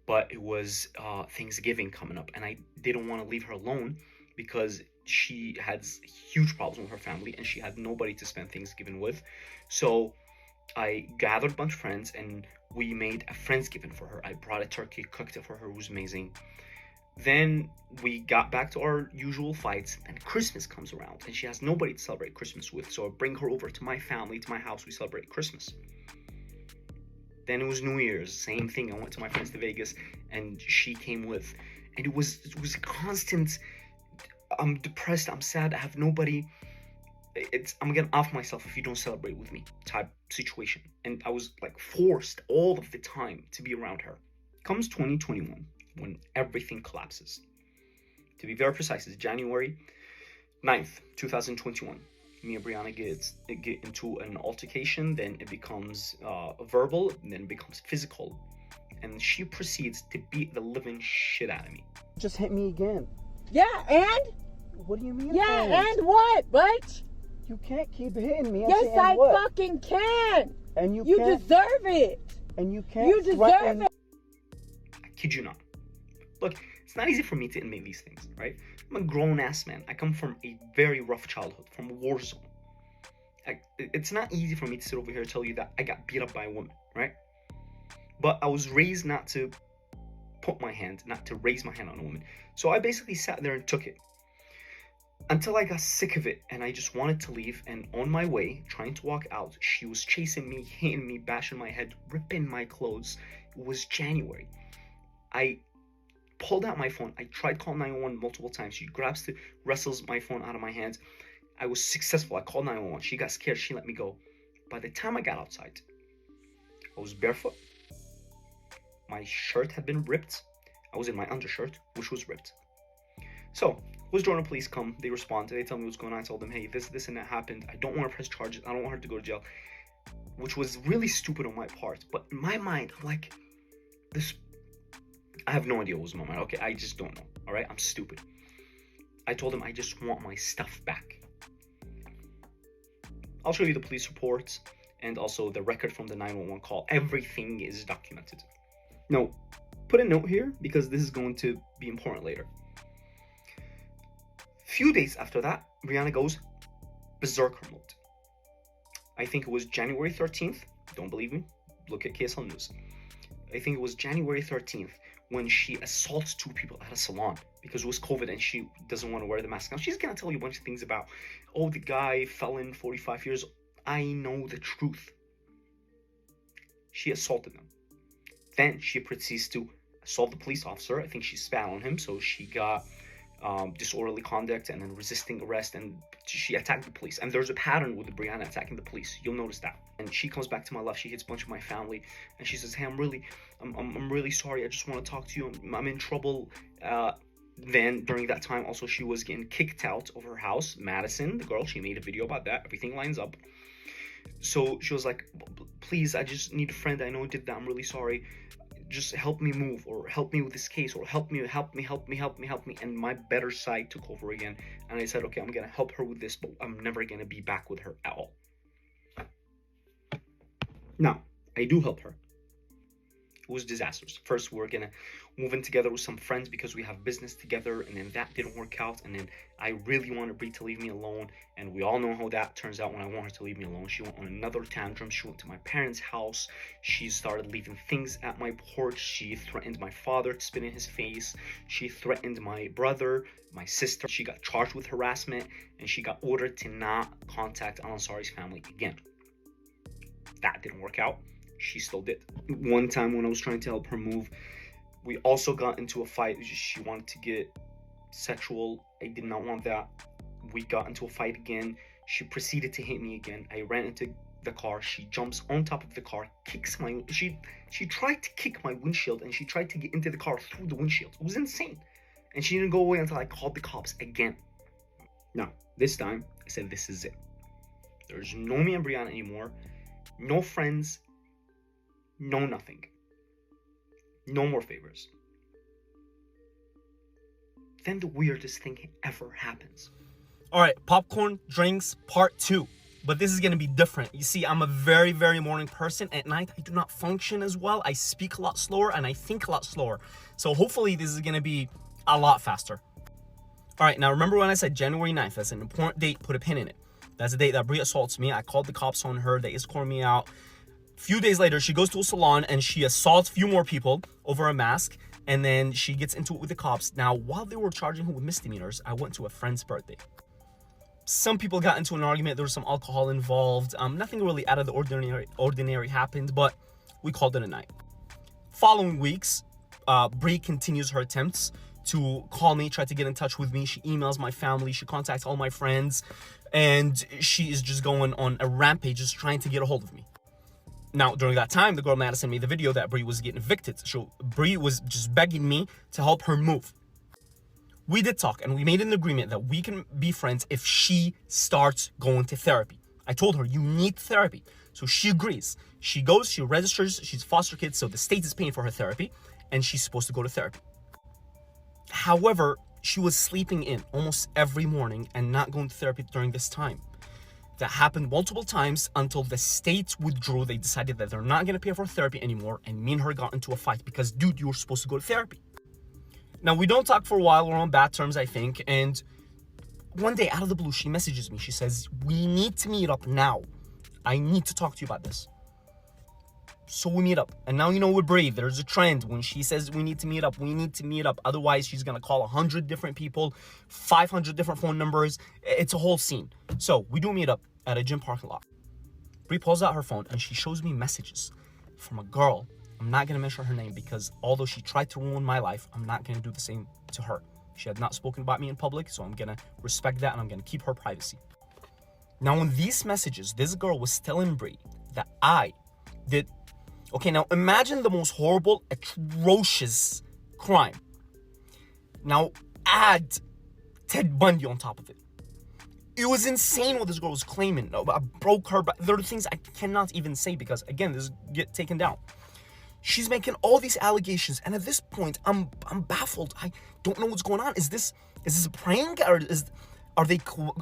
But it was Thanksgiving coming up, and I didn't want to leave her alone because she had huge problems with her family and she had nobody to spend Thanksgiving with. So I gathered a bunch of friends and we made a Friendsgiving for her. I brought a turkey, cooked it for her. It was amazing. Then we got back to our usual fights, and Christmas comes around and she has nobody to celebrate Christmas with. So I bring her over to my family, to my house. We celebrate Christmas. Then it was New Year's, same thing. I went to my friends to Vegas and she came with, and it was a constant, I'm depressed, I'm sad, I have nobody, I'm getting off myself if you don't celebrate with me type situation. And I was like forced all of the time to be around her. Comes 2021, when everything collapses. To be very precise, it's January 9th, 2021. Me and Brianna get into an altercation, then it becomes verbal, and then it becomes physical. And she proceeds to beat the living shit out of me. Just hit me again. Yeah, and? What do you mean? Yeah, and what, bitch? You can't keep hitting me. Yes, saying I what? fucking can. And you You can't, deserve it. and you can't You deserve threaten. it. I kid you not. Look, it's not easy for me to admit these things, right? I'm a grown-ass man. I come from a very rough childhood, from a war zone. It's not easy for me to sit over here and tell you that I got beat up by a woman, right? But I was raised not to not to raise my hand on a woman. So I basically sat there and took it. Until I got sick of it and I just wanted to leave. And on my way, trying to walk out, she was chasing me, hitting me, bashing my head, ripping my clothes. It was January. I pulled out my phone. I tried calling 911 multiple times. She wrestles my phone out of my hands. I was successful. I called 911. She got scared. She let me go. By the time I got outside, I was barefoot. My shirt had been ripped. I was in my undershirt, which was ripped. So, Jordan police come. They respond. They tell me what's going on. I told them, hey, this and that happened. I don't want to press charges. I don't want her to go to jail. Which was really stupid on my part. But in my mind, I'm like, this... I have no idea what was in my mind. Okay, I just don't know. All right, I'm stupid. I told him I just want my stuff back. I'll show you the police reports and also the record from the 911 call. Everything is documented. Now, put a note here because this is going to be important later. Few days after that, Brianna goes berserker mode. I think it was January 13th. Don't believe me? Look at KSL News. I think it was January 13th when she assaults two people at a salon because it was COVID and she doesn't want to wear the mask. Now, she's going to tell you a bunch of things about, oh, the guy fell in 45 years. I know the truth. She assaulted them. Then she proceeds to assault the police officer. I think she spat on him, so she got disorderly conduct and then resisting arrest, and she attacked the police. And there's a pattern with Brianna attacking the police. You'll notice that. And she comes back to my left. She hits a bunch of my family, and she says, "Hey, I'm really sorry. I just want to talk to you. I'm in trouble." Then during that time, also she was getting kicked out of her house. Madison, the girl, she made a video about that. Everything lines up. So she was like, "Please, I just need a friend. I know I did that. I'm really sorry. Just help me move, or help me with this case, or help me. And my better side took over again. And I said, okay, I'm gonna help her with this, but I'm never gonna be back with her at all. Now, I do help her. It was disastrous. First, we were gonna move in together with some friends because we have business together, and then that didn't work out. And then I really wanted Brie to leave me alone, and we all know how that turns out when I want her to leave me alone. She went on another tantrum. She went to my parents' house. She started leaving things at my porch. She threatened my father to spit in his face. She threatened my brother, my sister. She got charged with harassment, and she got ordered to not contact Al-Ansari's family again. That didn't work out. She still did. One time when I was trying to help her move, We also got into a fight. She wanted to get sexual. I did not want that. We got into a fight again. She proceeded to hit me again. I ran into the car. She jumps on top of the car, kicks my... She tried to kick my windshield, and she tried to get into the car through the windshield. It was insane. And she didn't go away until I called the cops again. Now, this time, I said, this is it. There's no me and Brianna anymore. No friends. No nothing. No more favors. Then the weirdest thing ever happens. All right, popcorn drinks part 2. But this is going to be different. You see, I'm a very, very morning person. At night, I do not function as well. I speak a lot slower and I think a lot slower. So hopefully this is going to be a lot faster. All right, now remember when I said January 9th? That's an important date. Put a pin in it. That's the date that Brie assaults me. I called the cops on her. They escort me out. A few days later, she goes to a salon and she assaults a few more people over a mask. And then she gets into it with the cops. Now, while they were charging her with misdemeanors, I went to a friend's birthday. Some people got into an argument. There was some alcohol involved. Nothing really out of the ordinary happened, but we called it a night. Following weeks, Brie continues her attempts to call me, try to get in touch with me. She emails my family. She contacts all my friends. And she is just going on a rampage, just trying to get a hold of me. Now, during that time, the girl Madison made the video that Brie was getting evicted. So Brie was just begging me to help her move. We did talk, and we made an agreement that we can be friends if she starts going to therapy. I told her, you need therapy. So she agrees. She goes, she registers, she's a foster kid, so the state is paying for her therapy, and she's supposed to go to therapy. However, she was sleeping in almost every morning and not going to therapy during this time. That happened multiple times until the state withdrew. They decided that they're not going to pay for therapy anymore, and me and her got into a fight because, dude, you were supposed to go to therapy. Now, we don't talk for a while. We're on bad terms, I think. And one day, out of the blue, she messages me. She says, we need to meet up now. I need to talk to you about this. So we meet up. And now, you know, we're brave. There's a trend. When she says we need to meet up, we need to meet up. Otherwise, she's going to call 100 different people, 500 different phone numbers. It's a whole scene. So we do meet up at a gym parking lot. Brie pulls out her phone and she shows me messages from a girl. I'm not going to mention her name because although she tried to ruin my life, I'm not going to do the same to her. She had not spoken about me in public, so I'm going to respect that and I'm going to keep her privacy. Now, in these messages, this girl was telling Brie that I did... Okay, now imagine the most horrible, atrocious crime. Now, add Ted Bundy on top of it. It was insane what this girl was claiming. No, I broke her back. There are things I cannot even say because, again, this get taken down. She's making all these allegations, and at this point, I'm baffled. I don't know what's going on. Is this a prank, or are they?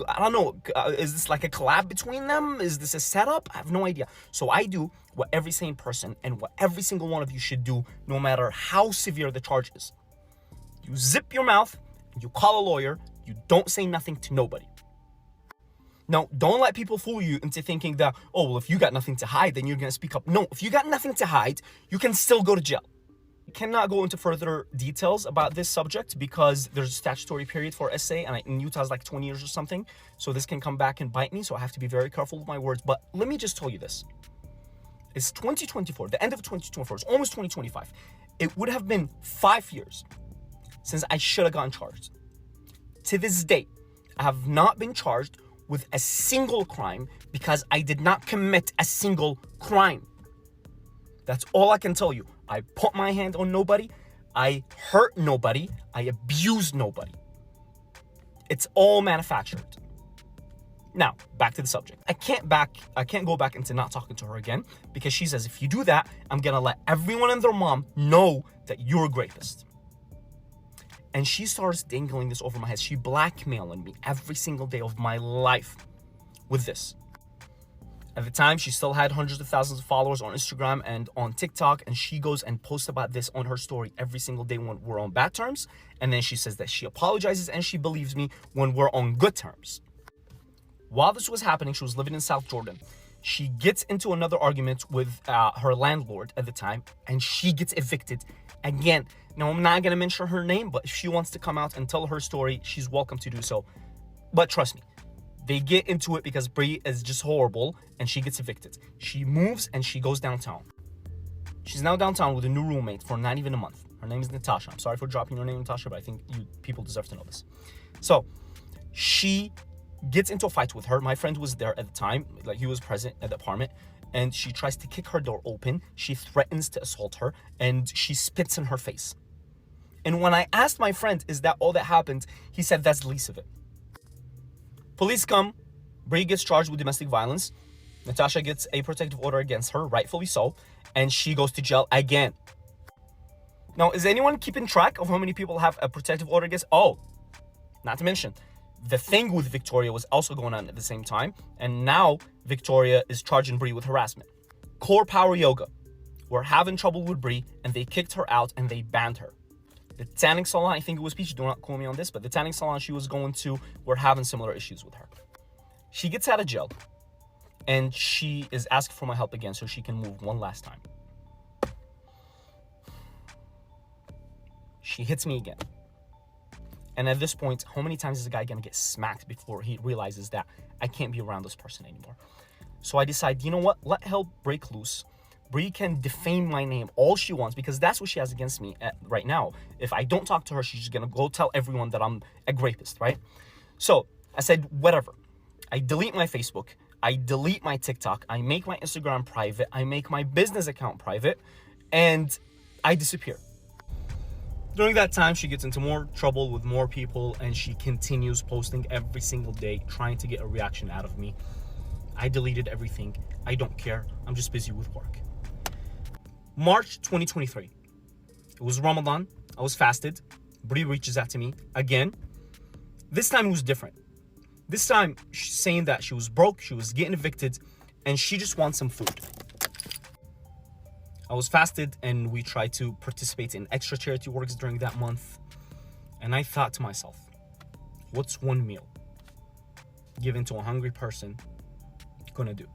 I don't know. Is this like a collab between them? Is this a setup? I have no idea. So I do what every sane person and what every single one of you should do, no matter how severe the charge is. You zip your mouth. You call a lawyer. You don't say nothing to nobody. Now, don't let people fool you into thinking that, oh, well, if you got nothing to hide, then you're going to speak up. No, if you got nothing to hide, you can still go to jail. I cannot go into further details about this subject because there's a statutory period for SA, and in Utah it's like 20 years or something. So this can come back and bite me, so I have to be very careful with my words. But let me just tell you this. It's 2024, the end of 2024. It's almost 2025. It would have been 5 years since I should have gotten charged. To this day, I have not been charged with a single crime because I did not commit a single crime. That's all I can tell you. I put my hand on nobody. I hurt nobody. I abused nobody. It's all manufactured. Now, back to the subject. I can't go back into not talking to her again because she says, if you do that, I'm gonna let everyone and their mom know that you're a rapist. And she starts dangling this over my head. She blackmailing me every single day of my life with this. At the time, she still had hundreds of thousands of followers on Instagram and on TikTok, and she goes and posts about this on her story every single day when we're on bad terms. And then she says that she apologizes and she believes me when we're on good terms. While this was happening, she was living in South Jordan. She gets into another argument with her landlord at the time, and she gets evicted again. Now, I'm not going to mention her name, but if she wants to come out and tell her story, she's welcome to do so. But trust me, they get into it because Brie is just horrible, and she gets evicted. She moves, and she goes downtown. She's now downtown with a new roommate for not even a month. Her name is Natasha. I'm sorry for dropping your name, Natasha, but I think people deserve to know this. So she gets into a fight with her. My friend was there at the time, like he was present at the apartment, and she tries to kick her door open. She threatens to assault her, and she spits in her face. And when I asked my friend, is that all that happened? He said, that's the least of it. Police come. Bree gets charged with domestic violence. Natasha gets a protective order against her, rightfully so, and she goes to jail again. Now, is anyone keeping track of how many people have a protective order against? Oh, not to mention, the thing with Victoria was also going on at the same time, and now Victoria is charging Bree with harassment. Core Power Yoga were having trouble with Bree, and they kicked her out and they banned her. The tanning salon, I think it was Peach, do not quote me on this, but the tanning salon she was going to were having similar issues with her. She gets out of jail, and she is asked for my help again so she can move one last time. She hits me again. And at this point, how many times is the guy gonna get smacked before he realizes that I can't be around this person anymore? So I decide, you know what? Let hell break loose. Bree can defame my name all she wants because that's what she has against me right now. If I don't talk to her, she's just gonna go tell everyone that I'm a rapist, right? So I said, whatever. I delete my Facebook. I delete my TikTok. I make my Instagram private. I make my business account private, and I disappear. During that time, she gets into more trouble with more people, and she continues posting every single day, trying to get a reaction out of me. I deleted everything. I don't care. I'm just busy with work. March 2023. It was Ramadan. I was fasted. Bree reaches out to me again. This time it was different. This time she's saying that she was broke, she was getting evicted, and she just wants some food. I was fasted, and we tried to participate in extra charity works during that month. And I thought to myself, what's one meal given to a hungry person gonna do?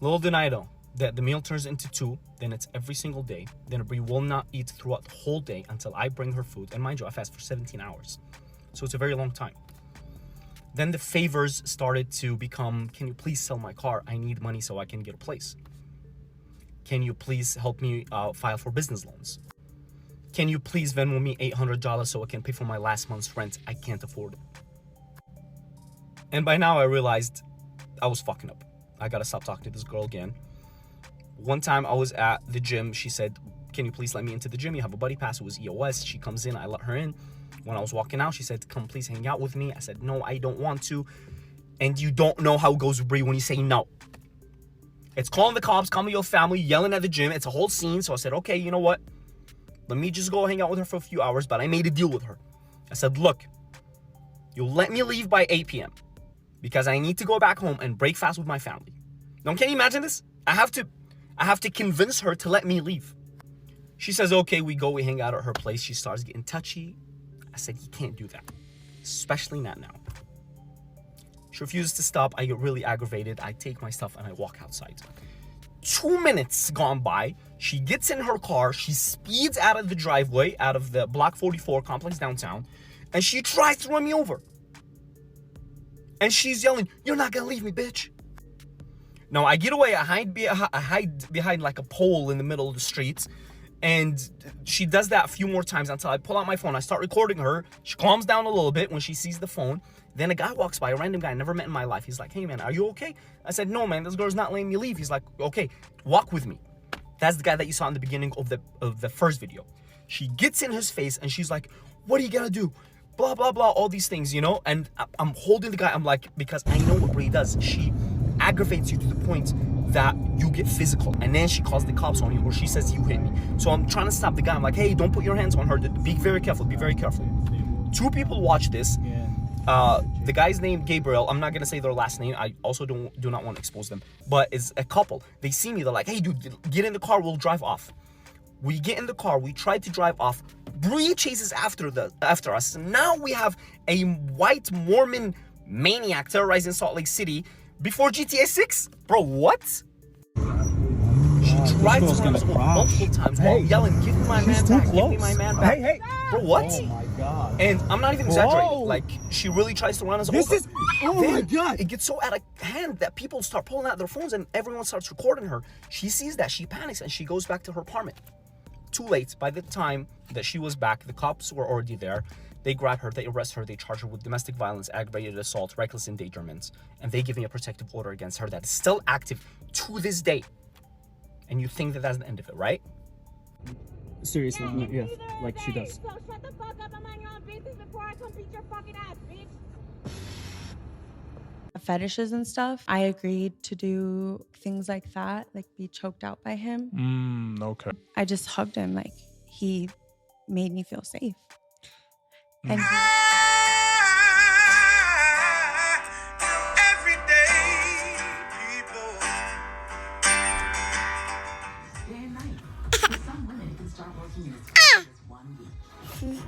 Little did I know that the meal turns into 2, then it's every single day. Then Bree will not eat throughout the whole day until I bring her food. And mind you, I fast for 17 hours. So it's a very long time. Then the favors started to become, can you please sell my car? I need money so I can get a place. Can you please help me file for business loans? Can you please Venmo me $800 so I can pay for my last month's rent? I can't afford it. And by now I realized I was fucking up. I gotta stop talking to this girl again. One time I was at the gym. She said, can you please let me into the gym? You have a buddy pass. It was EOS. She comes in. I let her in. When I was walking out, she said, come please hang out with me. I said, no, I don't want to. And you don't know how it goes with Bree when you say no. It's calling the cops, calling your family, yelling at the gym. It's a whole scene. So I said, okay, you know what? Let me just go hang out with her for a few hours. But I made a deal with her. I said, look, you'll let me leave by 8 p.m. because I need to go back home and break fast with my family. Now, can you imagine this? I have to convince her to let me leave. She says, okay, we go, we hang out at her place. She starts getting touchy. I said, you can't do that, especially not now. She refuses to stop. I get really aggravated. I take my stuff and I walk outside. 2 minutes gone by. She gets in her car. She speeds out of the driveway, out of the Block 44 complex downtown, and she tries to run me over. And she's yelling, you're not gonna leave me, bitch. Now, I get away. I hide behind like a pole in the middle of the street. And she does that a few more times until I pull out my phone. I start recording her. She calms down a little bit when she sees the phone. Then a guy walks by, a random guy I never met in my life. He's like, hey, man, are you okay? I said, no, man, this girl's not letting me leave. He's like, okay, walk with me. That's the guy that you saw in the beginning of the first video. She gets in his face and she's like, what are you gonna do? Blah, blah, blah, all these things, you know? And I'm holding the guy. I'm like, because I know what Bree does. She aggravates you to the point that you get physical, and then she calls the cops on you, or she says you hit me. So I'm trying to stop the guy. I'm like, hey, don't put your hands on her. Be very careful. Be very careful. 2 people watch this. The guy's name Gabriel. I'm not gonna say their last name. I also do not want to expose them. But it's a couple. They see me. They're like, hey, dude, get in the car. We'll drive off. We get in the car. We try to drive off. Bree chases after us. Now we have a white Mormon maniac terrorizing Salt Lake City. Before GTA 6? Bro, what? She tried to run us over multiple times while yelling, give me my man back, give me my man back. Hey. Bro, what? Oh my God. And I'm not even exaggerating. Whoa. Like, she really tries to run us over. Oh my God. It gets so out of hand that people start pulling out their phones and everyone starts recording her. She sees that, she panics, and she goes back to her apartment. too late. By the time that she was back, the cops were already there. They grab her, they arrest her, they charge her with domestic violence, aggravated assault, reckless endangerment, and they give me a protective order against her that is still active to this day. And you think that that's the end of it, right? Seriously, yeah, like she does. So shut the fuck up and mind your own business before I come beat your fucking ass, bitch. Fetishes and stuff, I agreed to do things like that, like be choked out by him. Okay. I just hugged him, like he made me feel safe. And Everyday people. Day and night. For some women, it can start working in as fast as 1 week.